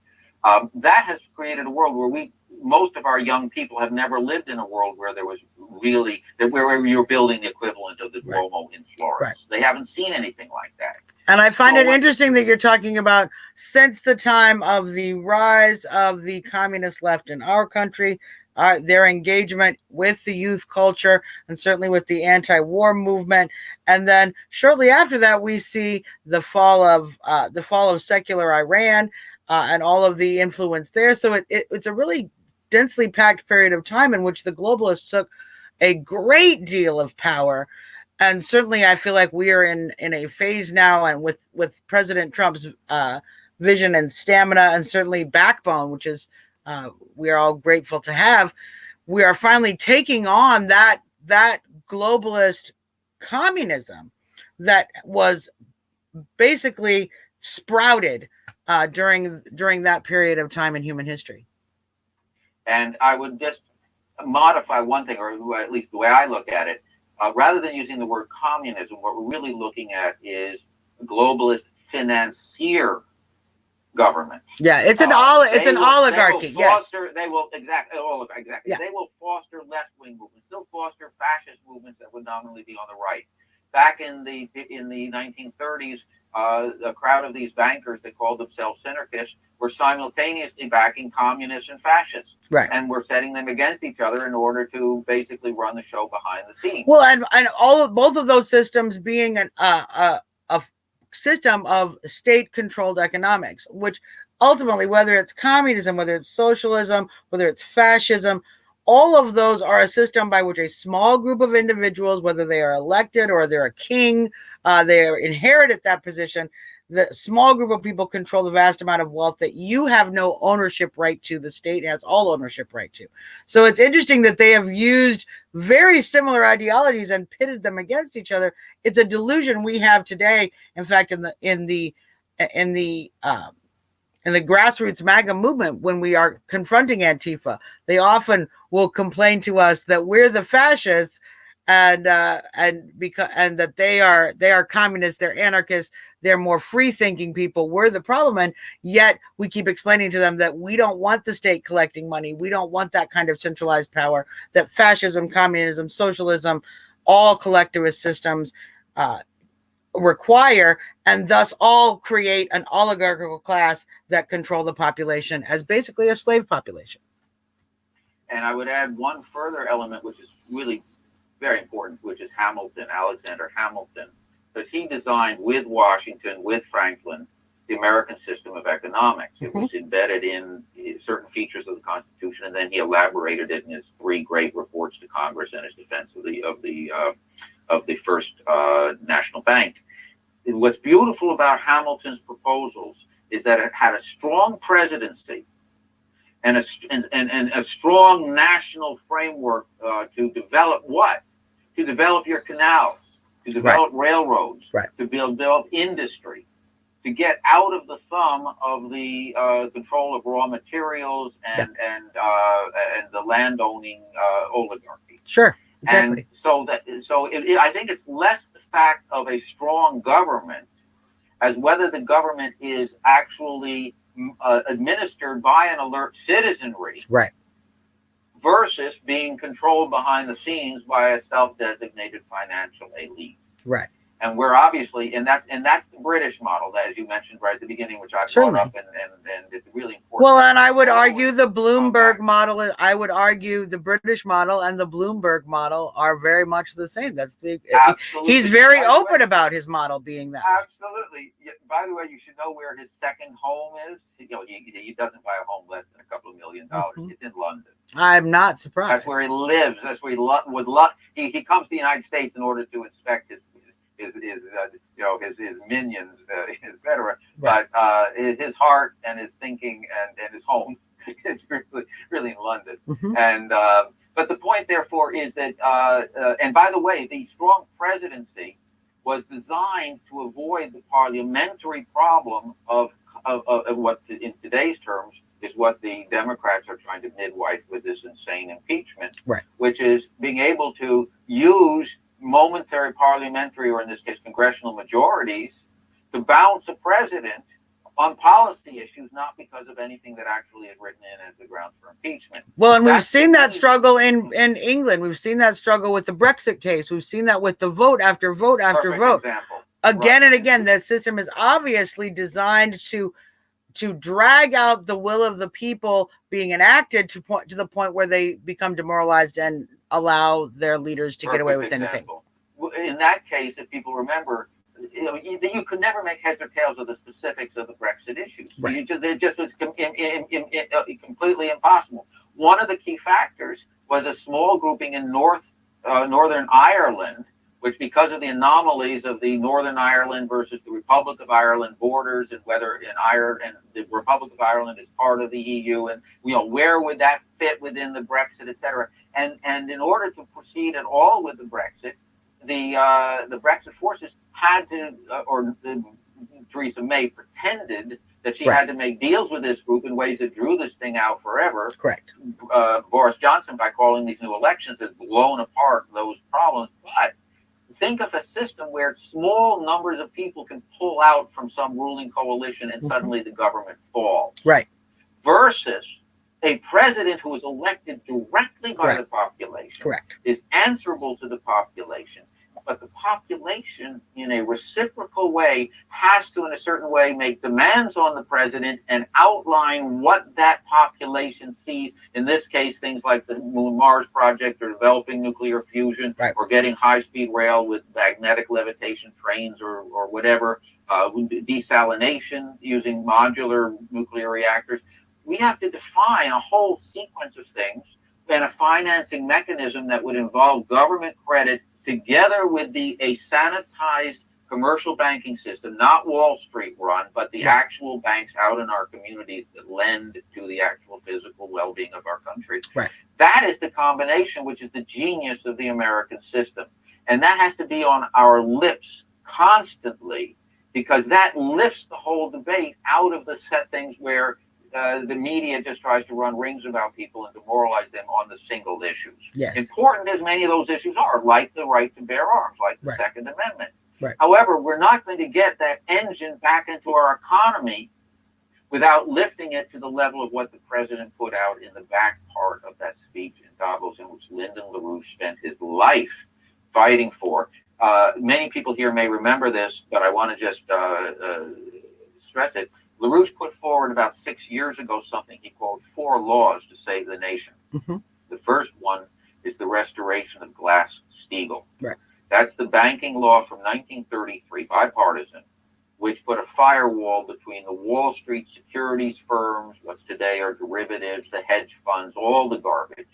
That has created a world where most of our young people have never lived in a world where there was really, where you're building the equivalent of the Duomo in Florence. They haven't seen anything like that. And I find it interesting that you're talking about since the time of the rise of the communist left in our country, their engagement with the youth culture and certainly with the anti-war movement. And then shortly after that, we see the fall of secular Iran and all of the influence there. So it's a really densely packed period of time in which the globalists took a great deal of power. And certainly I feel like we are in a phase now, and with President Trump's vision and stamina, and certainly backbone, which is we are all grateful to have, we are finally taking on that globalist communism that was basically sprouted during that period of time in human history. And I would just modify one thing, or at least the way I look at it. Rather than using the word communism, what we're really looking at is globalist financier government. Yeah, it's an oligarchy. Yes, they will exactly. Yeah. They will foster left-wing movements. They'll foster fascist movements that would nominally be on the right. Back in the 1930s, a crowd of these bankers that called themselves syndicalists were simultaneously backing communists and fascists, right, and were setting them against each other in order to basically run the show behind the scenes. Well, and both of those systems being a system of state-controlled economics, which ultimately, whether it's communism, whether it's socialism, whether it's fascism, all of those are a system by which a small group of individuals, whether they are elected or they're a king, they inherited that position. The small group of people control the vast amount of wealth that you have no ownership right to. The state has all ownership right to. So it's interesting that they have used very similar ideologies and pitted them against each other. It's a delusion we have today. In fact, in the grassroots MAGA movement, when we are confronting Antifa, they often will complain to us that we're the fascists, and that they are communists, they're anarchists, they're more free-thinking people. We're the problem, and yet we keep explaining to them that we don't want the state collecting money. We don't want that kind of centralized power. That fascism, communism, socialism, all collectivist systems require, and thus all create an oligarchical class that control the population as basically a slave population. And I would add one further element, which is really very important, which is Alexander Hamilton, because he designed with Washington, with Franklin, the American system of economics. It was embedded in certain features of the Constitution, and then he elaborated it in his 3 great reports to Congress and his defense of the first national bank. And what's beautiful about Hamilton's proposals is that it had a strong presidency and a strong national framework to develop what? To develop your canals, to develop railroads, to develop industry, to get out of the thumb of the control of raw materials and the landowning oligarchy. Sure, exactly. And so I think it's less the fact of a strong government as whether the government is actually administered by an alert citizenry, right, versus being controlled behind the scenes by a self-designated financial elite. Right. And we're obviously, and that's the British model, that, as you mentioned right at the beginning, which I brought up, and it's really important. Well, and I would argue the Bloomberg model. I would argue the British model and the Bloomberg model are very much the same. That's Absolutely. He's very open about his model being that. Absolutely. By the way, you should know where his second home is. He doesn't buy a home less than a couple of $1 million. It's in London. I'm not surprised. That's where he lives. That's where he comes to the United States in order to inspect his minions, etc. Right. But his heart and his thinking and his home is really in London. And but the point, therefore, is that and by the way, the strong presidency was designed to avoid the parliamentary problem of what, in today's terms, is what the Democrats are trying to midwife with this insane impeachment, right, which is being able to use momentary parliamentary, or in this case congressional majorities, to bounce a president on policy issues, not because of anything that actually is written in as the grounds for impeachment. Well, and we've seen that struggle in England. We've seen that struggle with the Brexit case. We've seen that with the vote after vote after vote. Example. Again and again, that system is obviously designed to drag out the will of the people being enacted to the point where they become demoralized and allow their leaders to get away with anything. In that case, if people remember, you could never make heads or tails of the specifics of the Brexit issues. Right. It just was completely impossible. one of the key factors was a small grouping in Northern Ireland, which, because of the anomalies of the Northern Ireland versus the Republic of Ireland borders, and whether in Ireland the Republic of Ireland is part of the EU, and where would that fit within the Brexit, etc. And in order to proceed at all with the Brexit, the Brexit forces had to, Theresa May pretended that she had to make deals with this group in ways that drew this thing out forever. Correct. Boris Johnson, by calling these new elections, has blown apart those problems. But think of a system where small numbers of people can pull out from some ruling coalition and suddenly the government falls. Right. Versus a president who is elected directly by the population. Correct. Is answerable to the population. But the population, in a reciprocal way, has to, in a certain way, make demands on the president and outline what that population sees. In this case, things like the Mars project, or developing nuclear fusion, or getting high-speed rail with magnetic levitation trains, or whatever, desalination using modular nuclear reactors. We have to define a whole sequence of things and a financing mechanism that would involve government credit together with a sanitized commercial banking system, not Wall Street run, but the actual banks out in our communities that lend to the actual physical well-being of our country. Right. That is the combination, which is the genius of the American system. And that has to be on our lips constantly, because that lifts the whole debate out of the set things where the media just tries to run rings about people and demoralize them on the single issues. Yes. Important as many of those issues are, like the right to bear arms, like the Second Amendment. Right. However, we're not going to get that engine back into our economy without lifting it to the level of what the president put out in the back part of that speech in Davos, in which Lyndon LaRouche spent his life fighting for. Many people here may remember this, but I want to just stress it. LaRouche put forward about 6 years ago something he called 4 laws to save the nation. The first one is the restoration of Glass-Steagall. Right. That's the banking law from 1933, bipartisan, which put a firewall between the Wall Street securities firms, what today are derivatives, the hedge funds, all the garbage,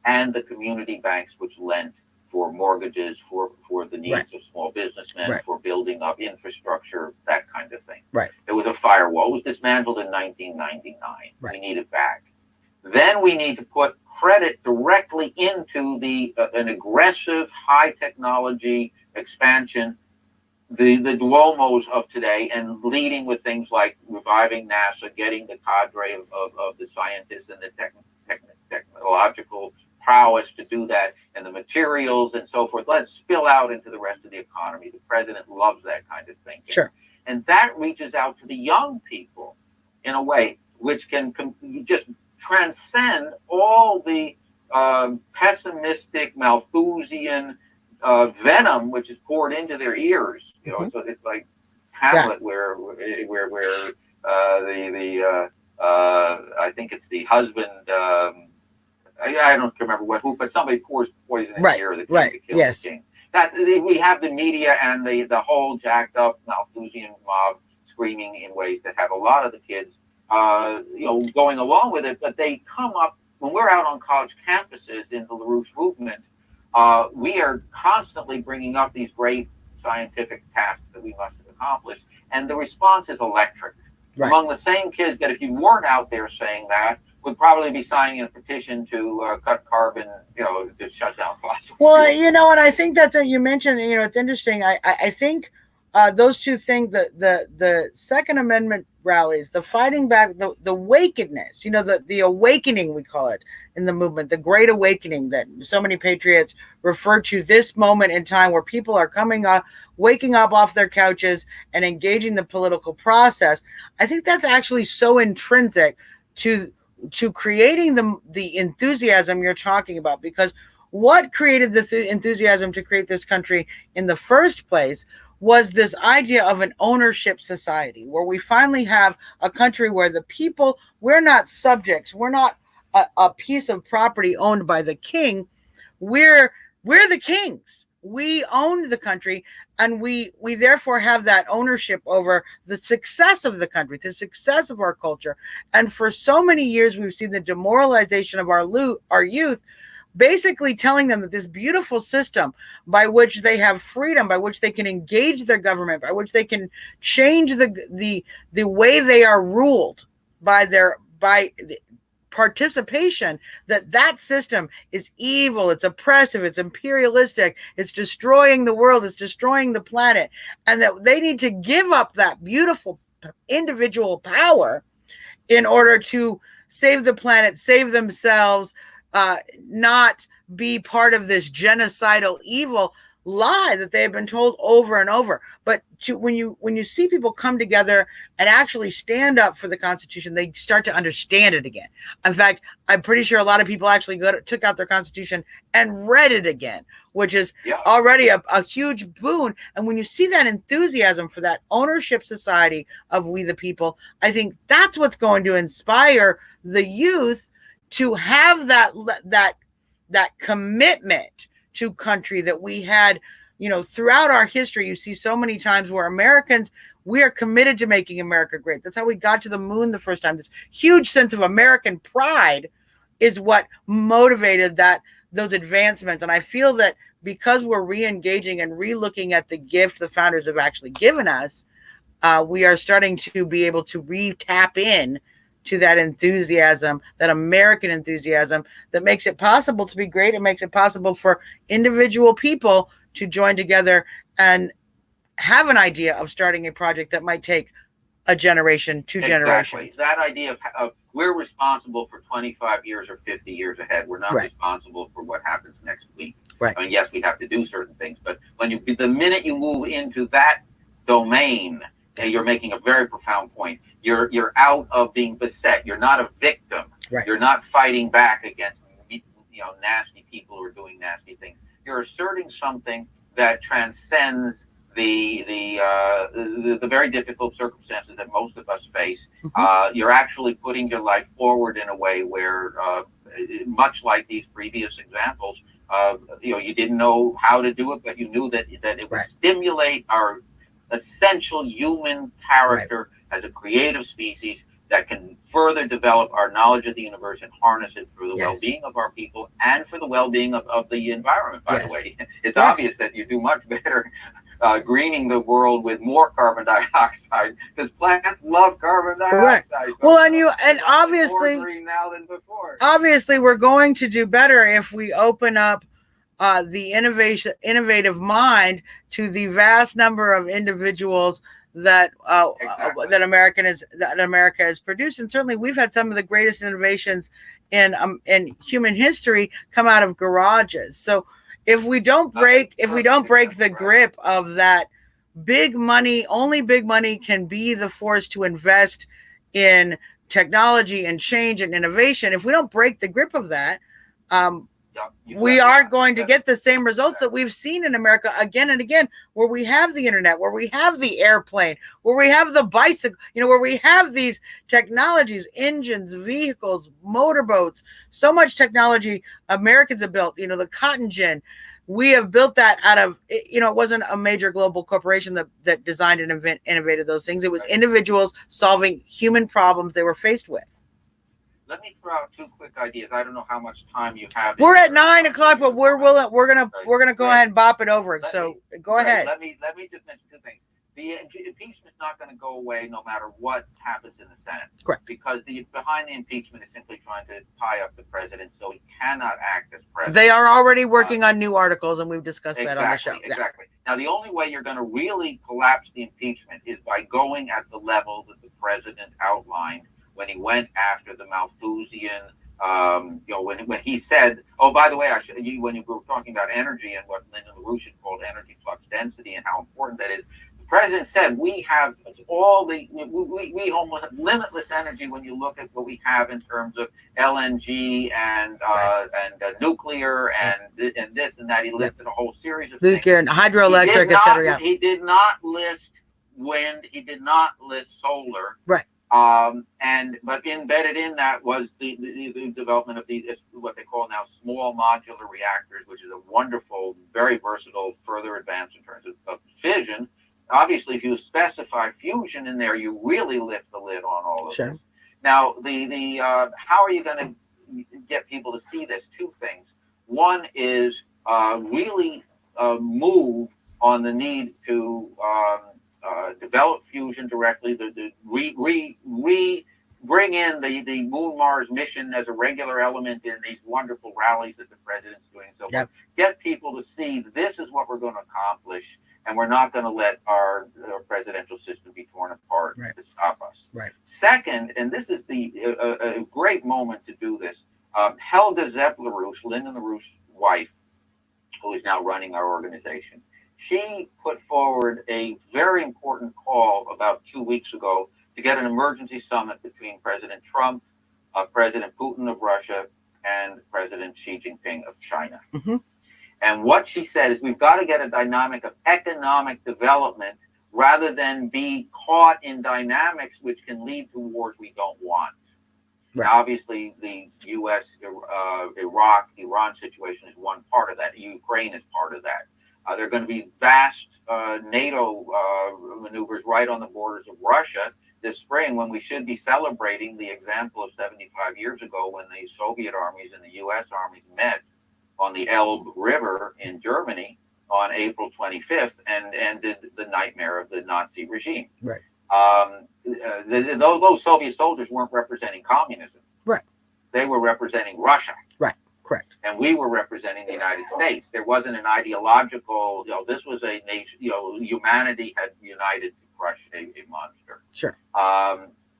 and the community banks, which lent for mortgages, for the needs of small businessmen, for building up infrastructure, that kind of thing. Right. It was a firewall. It was dismantled in 1999. Right. We need it back. Then we need to put credit directly into an aggressive, high technology expansion, the Duomos of today, and leading with things like reviving NASA, getting the cadre of the scientists and the technological prowess to do that, and the materials and so forth. Let's spill out into the rest of the economy. The president loves that kind of thinking. Sure. And that reaches out to the young people in a way which can just transcend all the pessimistic Malthusian venom which is poured into their ears. So it's like Hamlet, where I think it's the husband. I don't remember who, but somebody pours poison in the ear of the king to kill the king. That we have the media and the whole jacked up Malthusian mob screaming in ways that have a lot of the kids, going along with it. But they come up when we're out on college campuses in the LaRouche movement. We are constantly bringing up these great scientific tasks that we must accomplish, and the response is electric. Among the same kids that, if you weren't out there saying that, would probably be signing a petition to cut carbon, to shut down fossil fuels. Well, and I think that's what you mentioned. It's interesting. I think those two things, the Second Amendment rallies, the fighting back, the wakedness, the awakening, we call it in the movement, the Great Awakening that so many patriots refer to this moment in time where people are coming up, waking up off their couches and engaging the political process. I think that's actually so intrinsic to creating the enthusiasm you're talking about, because what created the enthusiasm to create this country in the first place was this idea of an ownership society, where we finally have a country where the people, we're not subjects, we're not a piece of property owned by the king, we're the kings. we owned the country, and we therefore have that ownership over the success of the country, the success of our culture. And for so many years, we've seen the demoralization of our youth, basically telling them that this beautiful system by which they have freedom, by which they can engage their government, by which they can change the way they are ruled by participation, that system is evil, it's oppressive, it's imperialistic, it's destroying the world, it's destroying the planet, and that they need to give up that beautiful individual power in order to save the planet, save themselves, not be part of this genocidal evil lie that they have been told over and over. But when you see people come together and actually stand up for the Constitution, they start to understand it again. In fact, I'm pretty sure a lot of people actually took out their Constitution and read it again, which is already a huge boon. And when you see that enthusiasm for that ownership society of we the people, I think that's what's going to inspire the youth to have that commitment to country that we had, throughout our history. You see so many times where Americans, we are committed to making America great. That's how we got to the moon the first time. This huge sense of American pride is what motivated those advancements. And I feel that because we're re-engaging and re-looking at the gift the founders have actually given us, we are starting to be able to re-tap in to that enthusiasm, that American enthusiasm that makes it possible to be great. It makes it possible for individual people to join together and have an idea of starting a project that might take a generation, two generations. That idea of we're responsible for 25 years or 50 years ahead. We're not responsible for what happens next week. Right. I mean, yes, we have to do certain things, but the minute you move into that domain, you're making a very profound point. You're out of being beset. You're not a victim. Right. You're not fighting back against nasty people who are doing nasty things. You're asserting something that transcends the very difficult circumstances that most of us face. You're actually putting your life forward in a way where, much like these previous examples, you didn't know how to do it, but you knew that it would stimulate our essential human character as a creative species that can further develop our knowledge of the universe and harness it for the well-being of our people and for the well-being of the environment, by the way. It's obvious that you do much better greening the world with more carbon dioxide, because plants love carbon dioxide. Well, and obviously, more green now than before. Obviously, we're going to do better if we open up the innovative mind to the vast number of individuals that America has produced. And certainly we've had some of the greatest innovations in human history come out of garages. So if we don't break the grip of that big money, only big money can be the force to invest in technology and change and innovation. If we don't break the grip of that, we are going to get the same results that we've seen in America again and again, where we have the internet, where we have the airplane, where we have the bicycle, where we have these technologies, engines, vehicles, motorboats, so much technology Americans have built, the cotton gin. We have built that out of, it wasn't a major global corporation that designed and innovated those things. It was individuals solving human problems they were faced with. Let me throw out two quick ideas. I don't know how much time you have. We're at 9 o'clock, but we're gonna go ahead and bop it over. Go ahead. Let me just mention two things. The impeachment is not going to go away no matter what happens in the Senate. Correct. Because behind the impeachment is simply trying to tie up the president so he cannot act as president. They are already working on new articles, and we've discussed that on the show. Exactly. Now, the only way you're going to really collapse the impeachment is by going at the level that the president outlined when he went after the Malthusian, when he said, oh, by the way, when you were talking about energy and what Lyndon LaRouche called energy flux density and how important that is, the president said we have we almost have limitless energy when you look at what we have in terms of LNG and nuclear and this and that. He listed a whole series of nuclear and hydroelectric, etc. He did not list wind. He did not list solar. Right. But embedded in that was the development of what they call now small modular reactors, which is a wonderful, very versatile further advance in terms of fission. Obviously, if you specify fusion in there, you really lift the lid on all of Sure. this. Now, how are you going to get people to see this? Two things. One is really move on the need to develop fusion directly, bring in the Moon Mars mission as a regular element in these wonderful rallies that the president's doing. So Yep. Get people to see this is what we're going to accomplish, and we're not going to let our presidential system be torn apart Right. to stop us. Right. Second, and this is a great moment to do this, Helga Zeppler-Roos, Lyndon LaRouche's wife, who is now running our organization, she put forward a very important call about 2 weeks ago to get an emergency summit between President Trump, President Putin of Russia, and President Xi Jinping of China. Mm-hmm. And what she said is we've got to get a dynamic of economic development rather than be caught in dynamics which can lead to wars we don't want. Right. Now, obviously, the U.S., Iraq, Iran situation is one part of that. Ukraine is part of that. There are going to be vast NATO maneuvers right on the borders of Russia this spring, when we should be celebrating the example of 75 years ago when the Soviet armies and the U.S. armies met on the Elbe River in Germany on April 25th and ended the nightmare of the Nazi regime. Right. Those Soviet soldiers weren't representing communism. Right. They were representing Russia. Right. Correct. And we were representing the United States. There wasn't an ideological, this was a nation, humanity had united to crush a monster. Sure.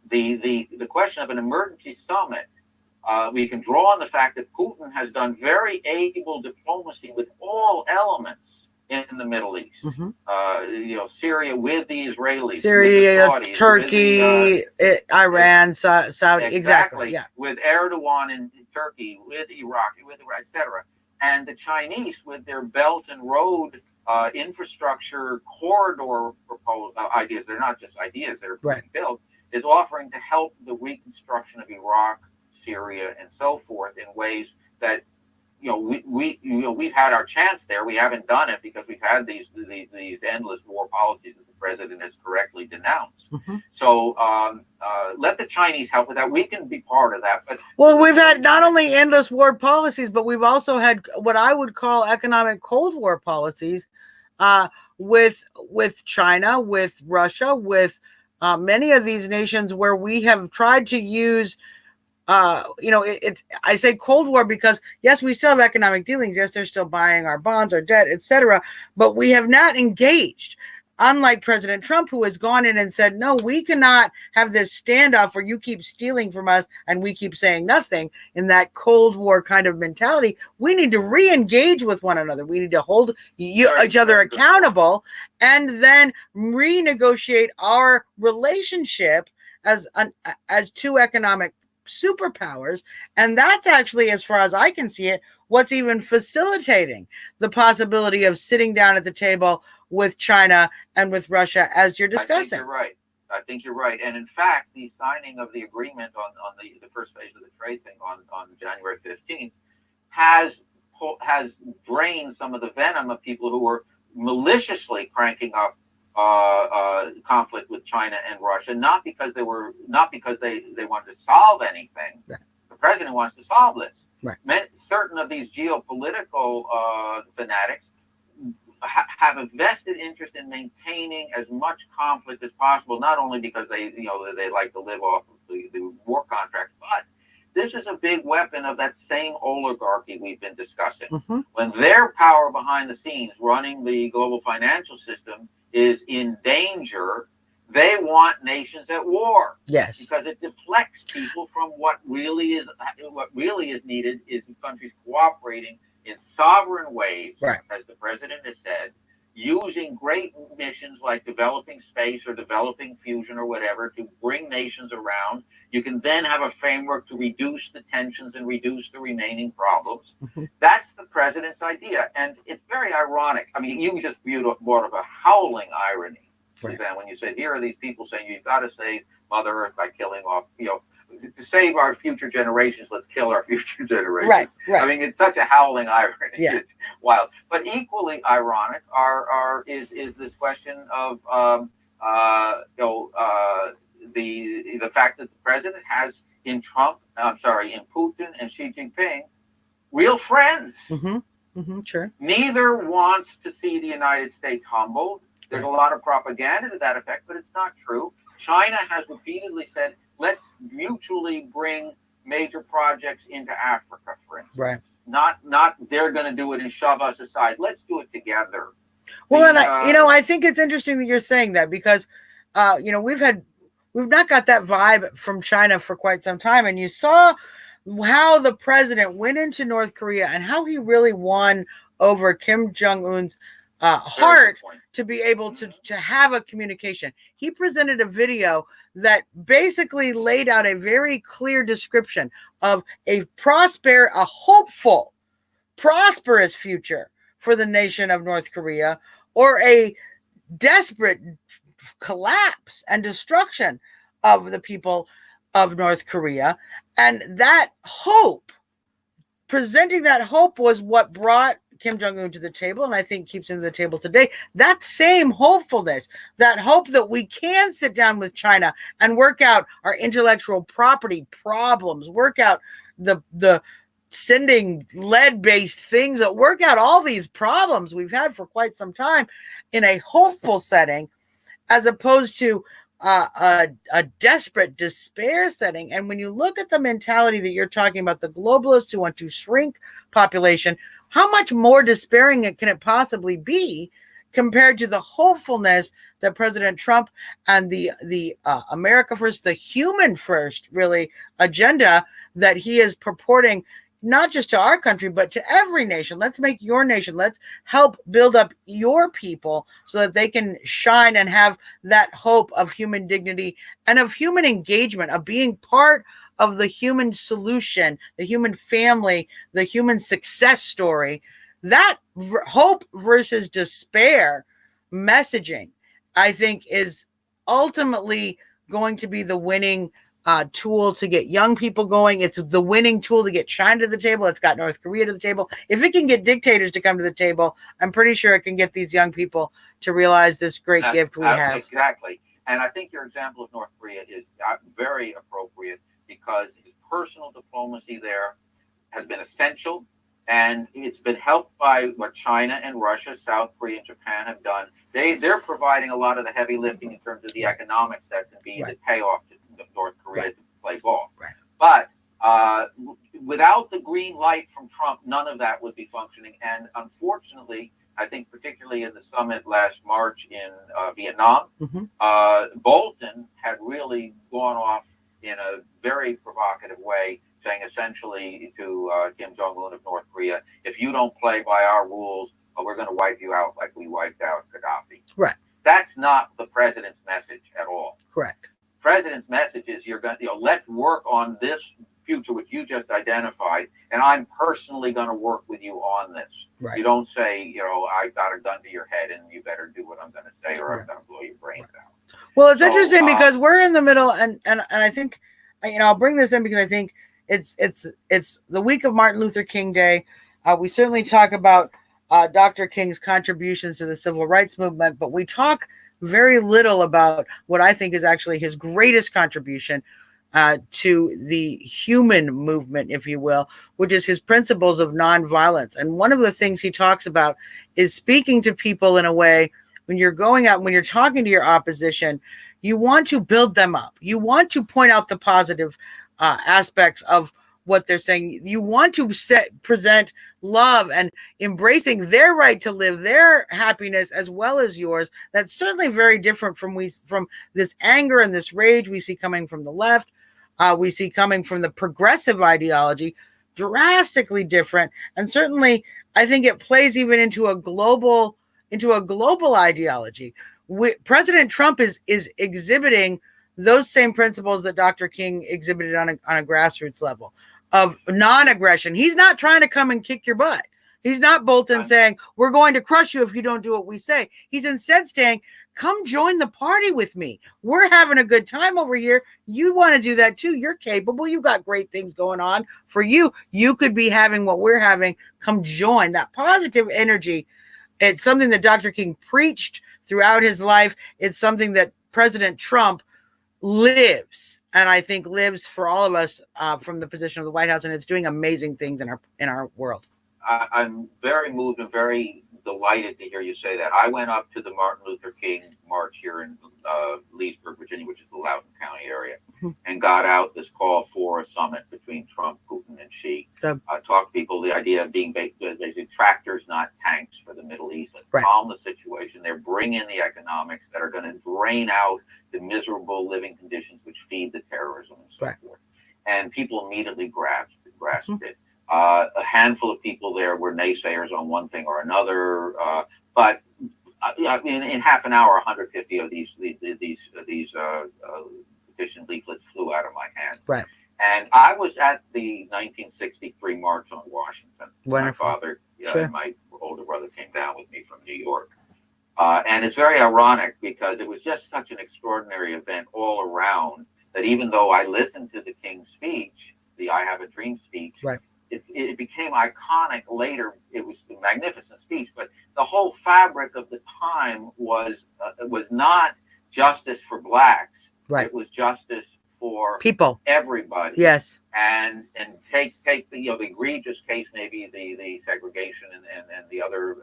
The question of an emergency summit, we can draw on the fact that Putin has done very able diplomacy with all elements in the Middle East. Mm-hmm. Syria with the Israelis, Syria, with the Saudis, Turkey, Iran, Saudi, exactly. Yeah. With Erdogan in Turkey, with Iraq, etc. And the Chinese with their Belt and Road infrastructure corridor ideas. They're not just ideas; they're being built. Is offering to help the reconstruction of Iraq, Syria, and so forth in ways that we've had our chance there. We haven't done it because we've had these endless war policies that the president has correctly denounced. Mm-hmm. So let the Chinese help with that. We can be part of that. But we've had not only endless war policies, but we've also had what I would call economic Cold War policies with China, with Russia, with many of these nations where we have tried to use. I say Cold War because yes, we still have economic dealings. Yes, they're still buying our bonds, our debt, etc. But we have not engaged. Unlike President Trump, who has gone in and said, no, we cannot have this standoff where you keep stealing from us and we keep saying nothing. In that Cold War kind of mentality, we need to re-engage with one another. We need to hold each other accountable and then renegotiate our relationship as two economic superpowers. And that's actually, as far as I can see it, what's even facilitating the possibility of sitting down at the table with China and with Russia as you're discussing. I think you're right. And in fact, the signing of the agreement on the first phase of the trade thing on January 15th has drained some of the venom of people who were maliciously cranking up conflict with China and Russia, not because they wanted to solve anything. Right. The president wants to solve this. Right. Certain of these geopolitical fanatics have a vested interest in maintaining as much conflict as possible, not only because they like to live off of the war contracts, but this is a big weapon of that same oligarchy we've been discussing. Mm-hmm. When their power behind the scenes running the global financial system is in danger, they want nations at war. Yes. Because it deflects people from what really is needed is countries cooperating in sovereign ways, right, as the president has said, using great missions like developing space or developing fusion or whatever to bring nations around. You can then have a framework to reduce the tensions and reduce the remaining problems. Mm-hmm. That's the president's idea. And it's very ironic. I mean, you just brought up a howling irony, Suzzanne, when you said, here are these people saying you've got to save Mother Earth by killing off, to save our future generations, let's kill our future generations. Right, right. I mean, it's such a howling irony. Yeah. It's wild. But equally ironic is this question of the fact that the president has in Putin and Xi Jinping, real friends. Sure. Neither wants to see the United States humbled. There's a lot of propaganda to that effect, but it's not true. China has repeatedly said, let's mutually bring major projects into Africa, for instance. Right. Not they're going to do it and shove us aside. Let's do it together. Well, I think it's interesting that you're saying that because, we've not got that vibe from China for quite some time. And you saw how the president went into North Korea and how he really won over Kim Jong-un's heart to be able to have a communication. He presented a video that basically laid out a very clear description of a hopeful, prosperous future for the nation of North Korea, or a desperate collapse and destruction of the people of North Korea. And that hope, presenting that hope, was what brought Kim Jong-un to the table, and I think keeps him to the table today. That same hopefulness, that hope that we can sit down with China and work out our intellectual property problems, work out the sending lead-based things, that work out all these problems we've had for quite some time in a hopeful setting, as opposed to a desperate despair setting. And when you look at the mentality that you're talking about, the globalists who want to shrink population, how much more despairing can it possibly be compared to the hopefulness that President Trump and the America First, the human first, really, agenda that he is purporting, not just to our country, but to every nation. Let's make your nation. Let's help build up your people so that they can shine and have that hope of human dignity and of human engagement, of being part of the human solution, the human family, the human success story. That hope versus despair messaging, I think, is ultimately going to be the winning tool to get young people going. It's the winning tool to get China to the table. It's got North Korea to the table. If it can get dictators to come to the table, I'm pretty sure it can get these young people to realize this great gift we have. Exactly. And I think your example of North Korea is very appropriate, because his personal diplomacy there has been essential, and it's been helped by what China and Russia, South Korea, and Japan have done. They're providing a lot of the heavy lifting in terms of the economics that can be the payoff to North Korea to play ball. Right. But without the green light from Trump, none of that would be functioning. And unfortunately, I think particularly in the summit last March in Vietnam, Bolton had really gone off in a very provocative way, saying essentially to Kim Jong-un of North Korea, if you don't play by our rules, we're going to wipe you out like we wiped out Gaddafi. Right. That's not the president's message at all. Correct. President's message is, let's work on this future which you just identified, and I'm personally going to work with you on this. Right. You don't say, I've got a gun to your head and you better do what I'm going to say, or I'm going to blow your brains out. Well, it's interesting because we're in the middle, and I think, I'll bring this in because I think it's the week of Martin Luther King Day. We certainly talk about Dr. King's contributions to the civil rights movement, but we talk very little about what I think is actually his greatest contribution to the human movement, if you will, which is his principles of nonviolence. And one of the things he talks about is speaking to people in a way, when you're going out, when you're talking to your opposition, you want to build them up. You want to point out the positive aspects of what they're saying. You want to present love and embracing their right to live, their happiness as well as yours. That's certainly very different from this anger and this rage we see coming from the left. We see coming from the progressive ideology, drastically different. And certainly, I think it plays even into a global ideology. President Trump is exhibiting those same principles that Dr. King exhibited on a grassroots level of non-aggression. He's not trying to come and kick your butt. He's not Bolton saying, we're going to crush you if you don't do what we say. He's instead saying, come join the party with me. We're having a good time over here. You want to do that too. You're capable. You've got great things going on for you. You could be having what we're having. Come join. That positive energy. It's something that Dr. King preached throughout his life. It's something that President Trump lives, and I think lives for all of us from the position of the White House, and it's doing amazing things in our world. I'm very moved and very delighted to hear you say that. I went up to the Martin Luther King march here in Leesburg, Virginia, which is the Loudoun County area, and got out this call for a summit between Trump, Putin, and Xi. Talk to people, the idea of being basically tractors, not tanks, for the Middle East. Let's calm the situation. They're bringing the economics that are going to drain out the miserable living conditions which feed the terrorism and so forth. And people immediately grasped it. A handful of people there were naysayers on one thing or another, but in half an hour, 150 of these petition leaflets flew out of my hands. Right. And I was at the 1963 March on Washington. Wonderful. My father and my older brother came down with me from New York. And it's very ironic because it was just such an extraordinary event all around that even though I listened to the King's speech, the I Have a Dream speech, it became iconic later. It was a magnificent speech, but the whole fabric of the time was not justice for blacks. It was justice for people, everybody. Yes. And take the the egregious case, maybe the segregation and the other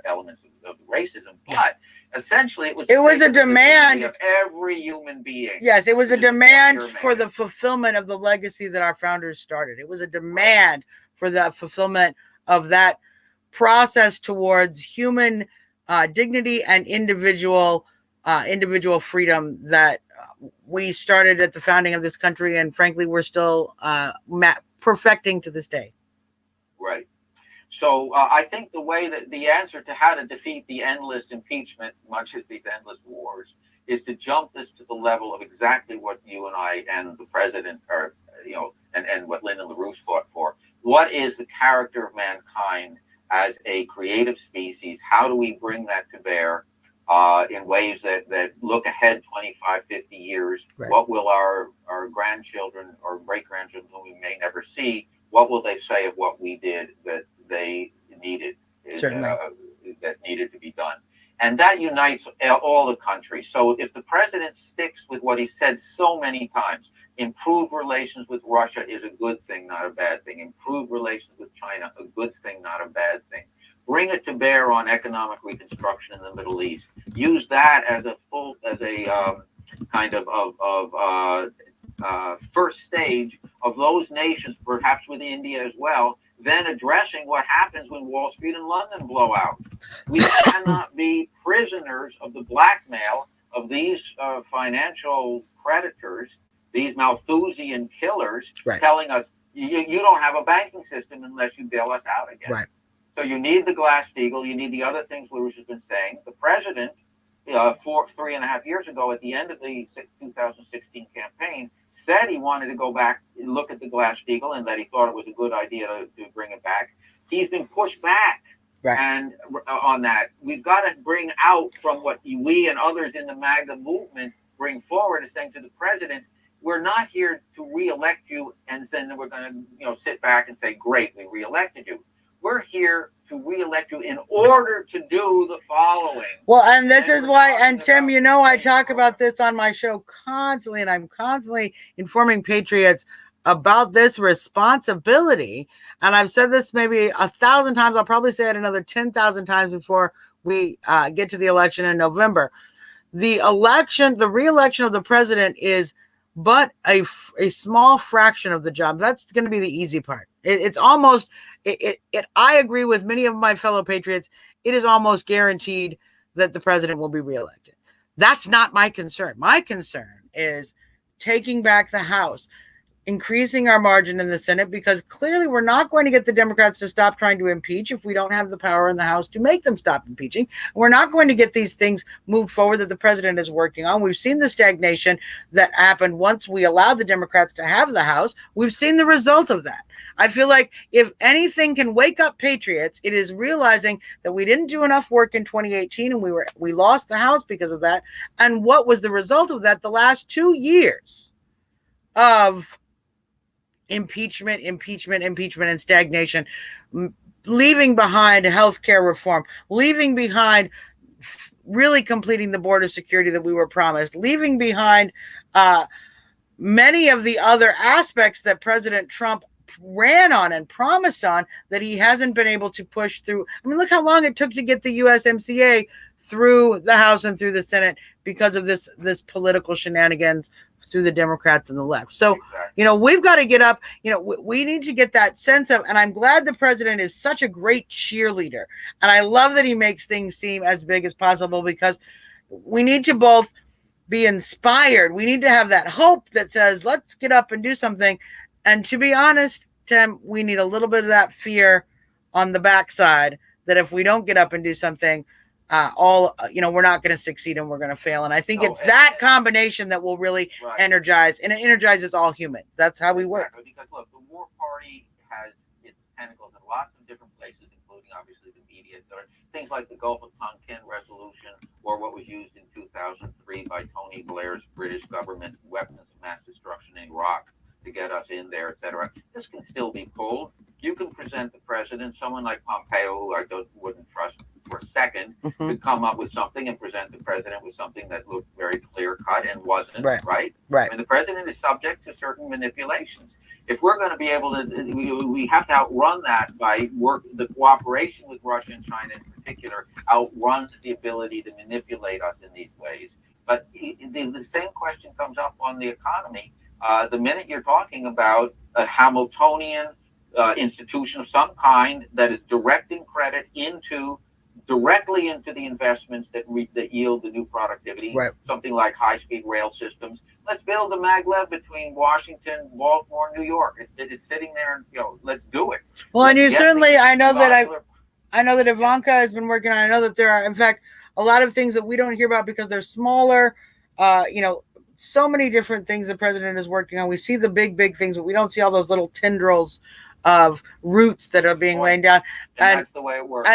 elements of racism, but essentially it was a demand of every human being. Yes, it was a demand for the fulfillment of the legacy that our founders started. It was a demand for the fulfillment of that process towards human dignity and individual freedom that we started at the founding of this country, and frankly, we're still perfecting to this day. Right. So I think the way that the answer to how to defeat the endless impeachment, much as these endless wars, is to jump this to the level of exactly what you and I and the president are, and what Lyndon LaRouche fought for. What is the character of mankind as a creative species? How do we bring that to bear in ways that look ahead 25, 50 years? What will our grandchildren or great-grandchildren whom we may never see, what will they say of what we did that they needed, that needed to be done? And that unites all the country. So if the president sticks with what he said so many times, improved relations with Russia is a good thing, not a bad thing. Improved relations with China, a good thing, not a bad thing. Bring it to bear on economic reconstruction in the Middle East. Use that as a kind of first stage of those nations, perhaps with India as well, then addressing what happens when Wall Street and London blow out. We cannot be prisoners of the blackmail of these financial predators, these Malthusian killers, telling us you don't have a banking system unless you bail us out again. So you need the Glass-Steagall, you need the other things LaRouche has been saying. The president, 3.5 years ago, at the end of the 2016 campaign, said he wanted to go back and look at the Glass-Steagall and that he thought it was a good idea to bring it back. He's been pushed back and on that. We've got to bring out from what we and others in the MAGA movement bring forward, is saying to the president, we're not here to reelect you and then we're going to sit back and say, great, we reelected you. We're here to reelect you in order to do the following. Well, and this is why, and Tim, I talk about this on my show constantly, and I'm constantly informing patriots about this responsibility. And I've said this maybe 1,000 times. I'll probably say it another 10,000 times before we get to the election in November. The re-election of the president is but a small fraction of the job. That's going to be the easy part. It's almost... I agree with many of my fellow patriots. It is almost guaranteed that the president will be reelected. That's not my concern. My concern is taking back the House, increasing our margin in the Senate, because clearly we're not going to get the Democrats to stop trying to impeach if we don't have the power in the House to make them stop impeaching. We're not going to get these things moved forward that the president is working on. We've seen the stagnation that happened once we allowed the Democrats to have the House. We've seen the result of that. I feel like if anything can wake up patriots, it is realizing that we didn't do enough work in 2018 and we lost the House because of that. And what was the result of that? The last 2 years of impeachment, and stagnation, leaving behind healthcare reform, leaving behind really completing the border security that we were promised, leaving behind many of the other aspects that President Trump ran on and promised on that he hasn't been able to push through. I mean, look how long it took to get the USMCA through the House and through the Senate because of this political shenanigans through the Democrats and the left. So, we've got to get up. We need to get that sense of, and I'm glad the president is such a great cheerleader. And I love that he makes things seem as big as possible, because we need to both be inspired. We need to have that hope that says, let's get up and do something. And to be honest, Tim, we need a little bit of that fear on the backside that if we don't get up and do something, we're not going to succeed and we're going to fail. And I think it's that combination that will really energize, and it energizes all humans. That's how we work. Because look, the War Party has its tentacles in lots of different places, including obviously the media. So things like the Gulf of Tonkin resolution, or what was used in 2003 by Tony Blair's British government, weapons of mass destruction in Iraq to get us in there, etc. This can still be pulled. You can present the president, someone like Pompeo, who I wouldn't trust for a second, to come up with something and present the president with something that looked very clear cut and wasn't, right? I mean, the president is subject to certain manipulations. If we're going to be able to, we have to outrun that by the cooperation with Russia and China in particular, outruns the ability to manipulate us in these ways. But the same question comes up on the economy. The minute you're talking about a Hamiltonian institution of some kind that is directing credit directly into the investments that yield the new productivity, something like high-speed rail systems. Let's build a maglev between Washington, Baltimore, New York. It's sitting there, and let's do it. Well, and I know that Ivanka has been working on. I know that there are, in fact, a lot of things that we don't hear about because they're smaller. So many different things the president is working on. We see the big things, but we don't see all those little tendrils of roots that are being laid down. And that's the way it works.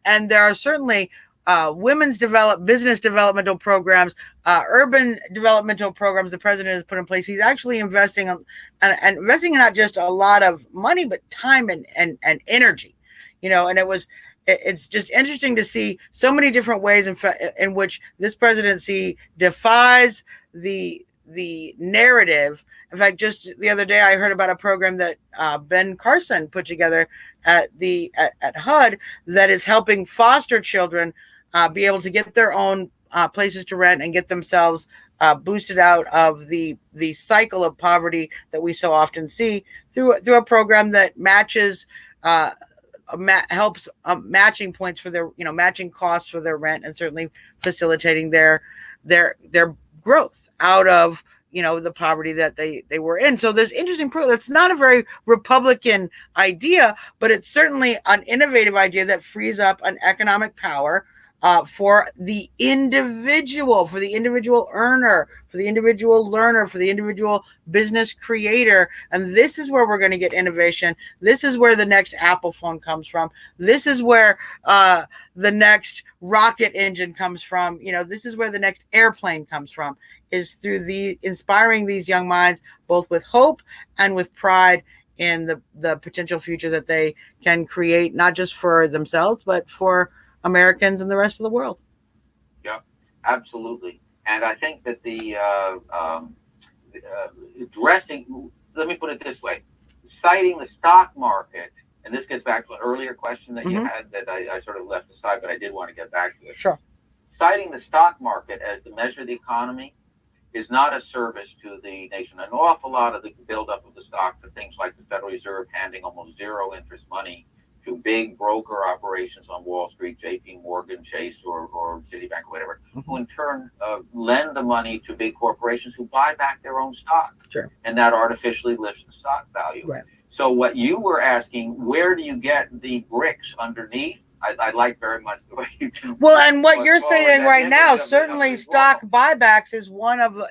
And there are certainly business developmental programs, urban developmental programs the president has put in place. He's actually investing in not just a lot of money, but time and energy. And it's just interesting to see so many different ways in which this presidency defies the narrative. In fact, just the other day, I heard about a program that Ben Carson put together at HUD that is helping foster children be able to get their own places to rent and get themselves boosted out of the cycle of poverty that we so often see through a program that matches helps matching points for their matching costs for their rent, and certainly facilitating their growth out of the poverty that they were in. So there's interesting proof. That's not a very Republican idea, but it's certainly an innovative idea that frees up an economic power for the individual earner, for the individual learner, for the individual business creator. And this is where we're going to get innovation. This is where the next Apple phone comes from. This is where the next rocket engine comes from. This is where the next airplane comes from, is through inspiring these young minds, both with hope and with pride in the potential future that they can create, not just for themselves, but for Americans and the rest of the world. Yeah, absolutely. And I think that the addressing, let me put it this way, citing the stock market, and this gets back to an earlier question that you had that I sort of left aside, but I did want to get back to it. Sure. Citing the stock market as the measure of the economy is not a service to the nation. An awful lot of the buildup of the stock for things like the Federal Reserve handing almost zero interest money to big broker operations on Wall Street, J.P. Morgan, Chase, or Citibank, or whatever, who in turn lend the money to big corporations who buy back their own stock. Sure. And that artificially lifts the stock value. Right. So what you were asking, where do you get the bricks underneath? I like very much the way you do. Well, and what you're saying right now, certainly stock buybacks is one of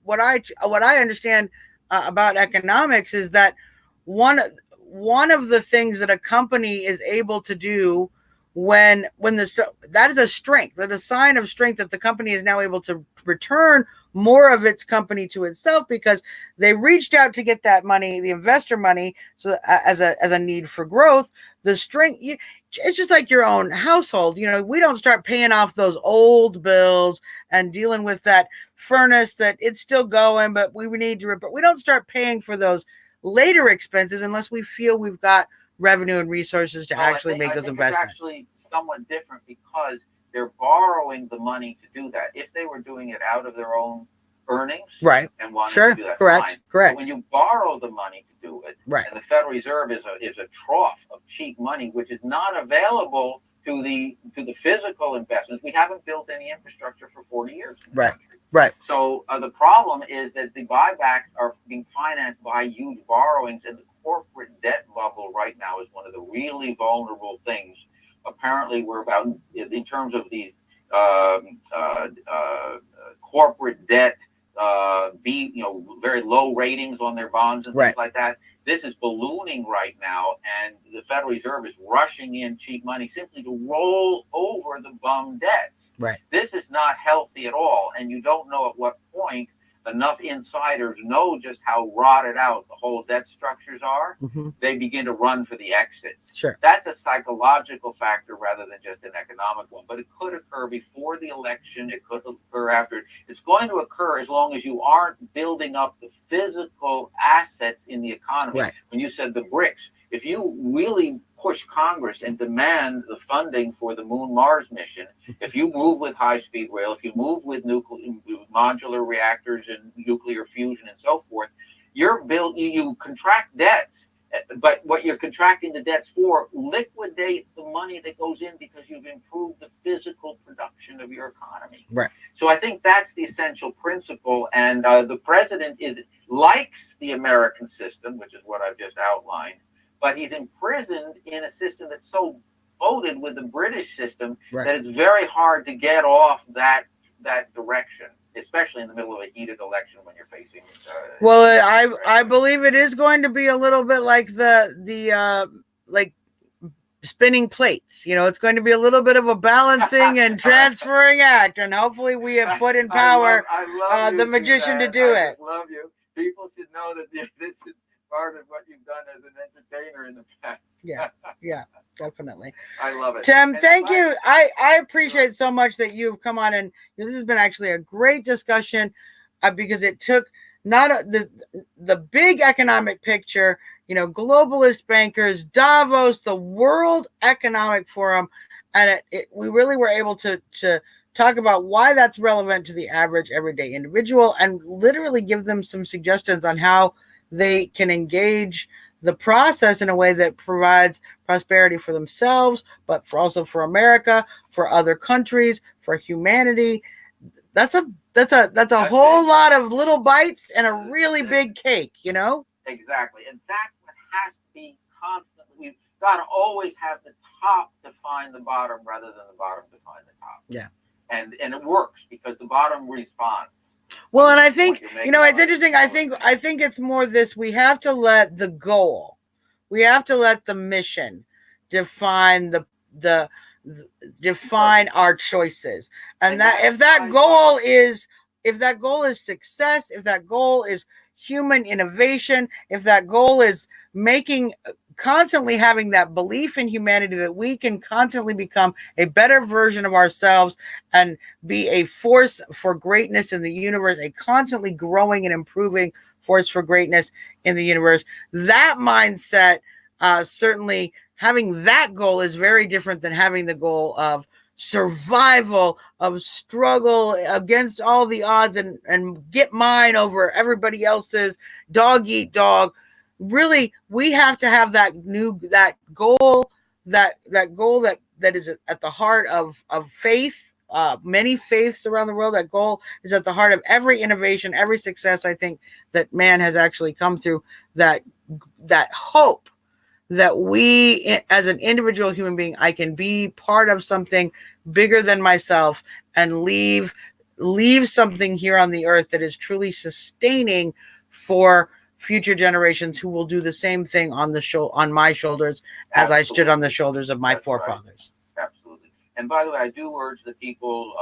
what I understand about economics is that one of the things that a company is able to do when that is a strength, that is a sign of strength that the company is now able to return more of its company to itself because they reached out to get that money, the investor money, so as a need for growth. The strength, it's just like your own household. We don't start paying off those old bills and dealing with that furnace that it's still going, but we need to repair. We don't start paying for those later expenses unless we feel we've got revenue and resources to actually make those investments. It's actually somewhat different because they're borrowing the money to do that. If they were doing it out of their own earnings, right, and wanted sure, to do that, correct, fine. correct. But when you borrow the money to do it, right, and the Federal Reserve is a trough of cheap money, which is not available to the physical investments. We haven't built any infrastructure for 40 years. In the right, country. right. So the problem is that the buybacks are being financed by huge borrowings, and the corporate debt bubble right now is one of the really vulnerable things. Apparently, we're about, in terms of these corporate debt, very low ratings on their bonds and things like that. This is ballooning right now, and the Federal Reserve is rushing in cheap money simply to roll over the bum debts. Right. This is not healthy at all, and you don't know at what point enough insiders know just how rotted out the whole debt structures are. Mm-hmm. They begin to run for the exits. Sure. That's a psychological factor rather than just an economic one. But it could occur before the election. It could occur after. It's going to occur as long as you aren't building up the physical assets in the economy. Right. When you said the bricks, if you really push Congress and demand the funding for the Moon-Mars mission, if you move with high-speed rail, if you move with modular reactors and nuclear fusion and so forth, you contract debts. But what you're contracting the debts for, liquidate the money that goes in because you've improved the physical production of your economy. Right. So I think that's the essential principle. And the president likes the American system, which is what I've just outlined, but he's imprisoned in a system that's so loaded with the British system that it's very hard to get off that direction, especially in the middle of a heated election when you're facing. I believe it is going to be a little bit like the spinning plates. It's going to be a little bit of a balancing and transferring act, and hopefully we have put in power I love the magician to do it. I love you. People should know that this is part of what you've done as an entertainer in the past. Yeah, definitely. I love it. Tim, thank you. I appreciate so much that you've come on, and this has been actually a great discussion because it took not the big economic picture, globalist bankers, Davos, the World Economic Forum, and we really were able to talk about why that's relevant to the average everyday individual and literally give them some suggestions on how they can engage the process in a way that provides prosperity for themselves, but also for America, for other countries, for humanity. That's a whole lot of little bites and a really big cake, Exactly. And that's what has to be constantly. We've got to always have the top define the bottom rather than the bottom define the top. Yeah. And it works because the bottom responds. Well, and I think, it's interesting. I think it's more this, we have to let the goal, we have to let the mission define define our choices. And that if that goal is success, if that goal is human innovation, if that goal is constantly having that belief in humanity that we can constantly become a better version of ourselves and be a force for greatness in the universe, a constantly growing and improving force for greatness in the universe. That mindset, certainly having that goal is very different than having the goal of survival, of struggle against all the odds and get mine over everybody else's, dog eat dog. really, we have to have that goal, that goal that is at the heart of faith. Many faiths around the world. That goal is at the heart of every innovation, every success. I think that man has actually come through. That hope that we, as an individual human being, I can be part of something bigger than myself and leave something here on the earth that is truly sustaining for future generations who will do the same thing on my shoulders as Absolutely. I stood on the shoulders of my That's forefathers. Right. Absolutely. And by the way, I do urge that people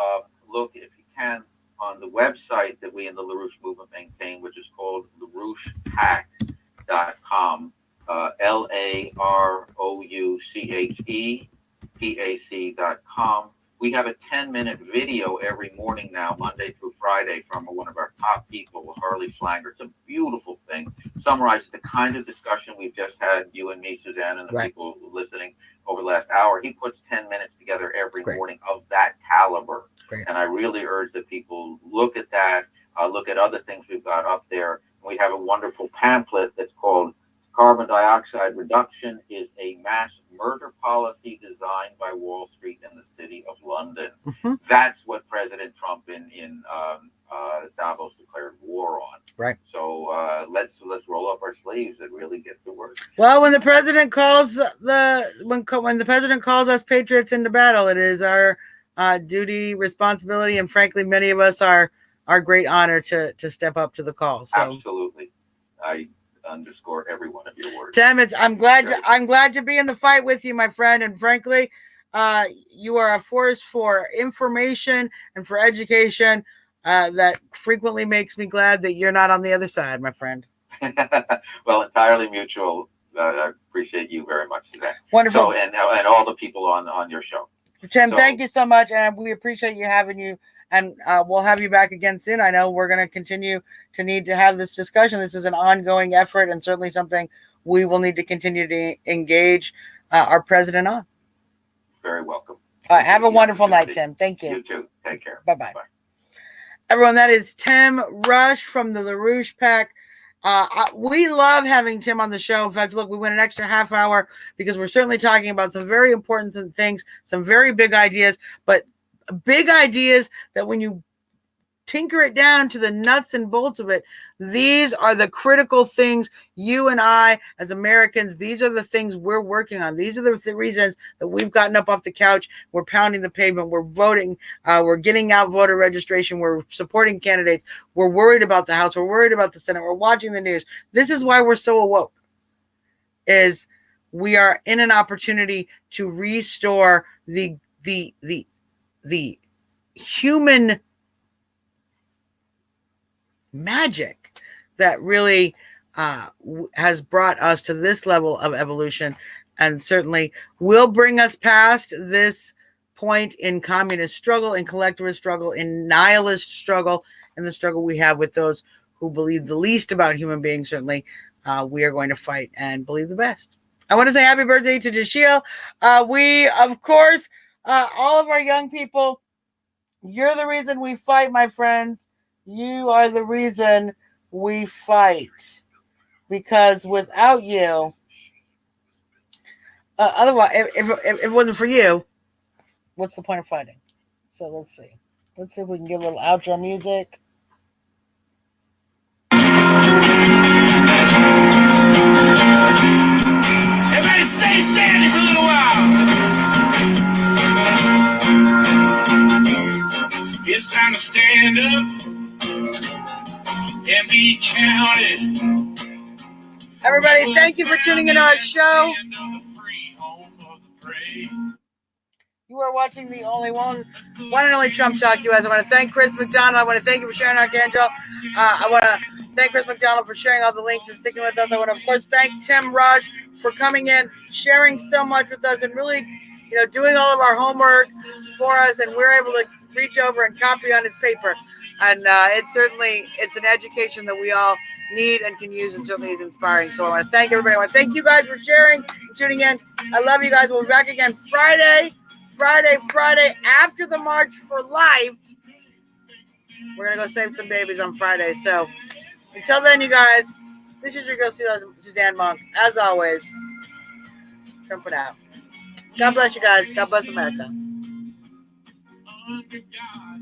look, if you can, on the website that we in the LaRouche movement maintain, which is called LaRouchePAC.com, LaRouchePAC.com. We have a 10-minute video every morning now, Monday through Friday, from one of our top people, Harley Schlanger. It's a beautiful thing. Summarizes the kind of discussion we've just had, you and me, Suzzanne, and the people listening over the last hour. He puts 10 minutes together every morning of that caliber. And I really urge that people look at that, look at other things we've got up there. We have a wonderful pamphlet that's called Carbon Dioxide Reduction is a Mass Murder Policy Designed by Wall Street and the City of London. Mm-hmm. That's what President Trump in Davos declared war on. Right. So let's roll up our sleeves and really get to work. Well, when the president calls when the president calls us patriots into battle, it is our duty, responsibility, and frankly, many of us are great honor to step up to the call. So absolutely, I underscore every one of your words. Tim, I'm glad to be in the fight with you, my friend. And frankly, you are a force for information and for education that frequently makes me glad that you're not on the other side, my friend. Well, entirely mutual. I appreciate you very much today. Wonderful. So, and all the people on your show. Tim, thank you so much, and we appreciate you having you. And we'll have you back again soon. I know we're going to continue to need to have this discussion. This is an ongoing effort and certainly something we will need to continue to engage our president on. Very welcome. All right. Have a wonderful night, Tim. Thank you. You too. Take care. Bye-bye. Bye. Everyone, that is Tim Rush from the LaRouche PAC. We love having Tim on the show. In fact, look, we went an extra half hour because we're certainly talking about some very important things, some very big ideas, but big ideas that when you tinker it down to the nuts and bolts of it, these are the critical things you and I as Americans, these are the things we're working on. These are the reasons that we've gotten up off the couch. We're pounding the pavement. We're voting. We're getting out voter registration. We're supporting candidates. We're worried about the House. We're worried about the Senate. We're watching the news. This is why we're so awoke, is we are in an opportunity to restore the human magic that really has brought us to this level of evolution, and certainly will bring us past this point in communist struggle, in collectivist struggle, in nihilist struggle, and the struggle we have with those who believe the least about human beings. Certainly, we are going to fight and believe the best. I want to say happy birthday to Dashiell. We, of course, all of our young people, you're the reason we fight, my friends. You are the reason we fight. Because without you, otherwise, if it wasn't for you, what's the point of fighting? So let's see. Let's see if we can get a little outro music. Everybody stay standing for a little while. It's time to stand up and be counted. Everybody, thank you for tuning in our show. You are watching the only one and only Trump Talk US. I want to thank Chris McDonald. I want to thank you for sharing Archangel. I want to thank Chris McDonald for sharing all the links and sticking with us. I want to, of course, thank Tim Rush for coming in, sharing so much with us, and really, doing all of our homework for us. And we're able to reach over and copy on his paper. And it's an education that we all need and can use, and certainly is inspiring. So I want to thank everybody. I want to thank you guys for sharing and tuning in. I love you guys. We'll be back again Friday after the March for life. We're going to go save some babies on Friday. So until then, you guys, This is your girl, Suzzanne Monk. As always, trumpet out. God bless you guys. God bless America. Under God.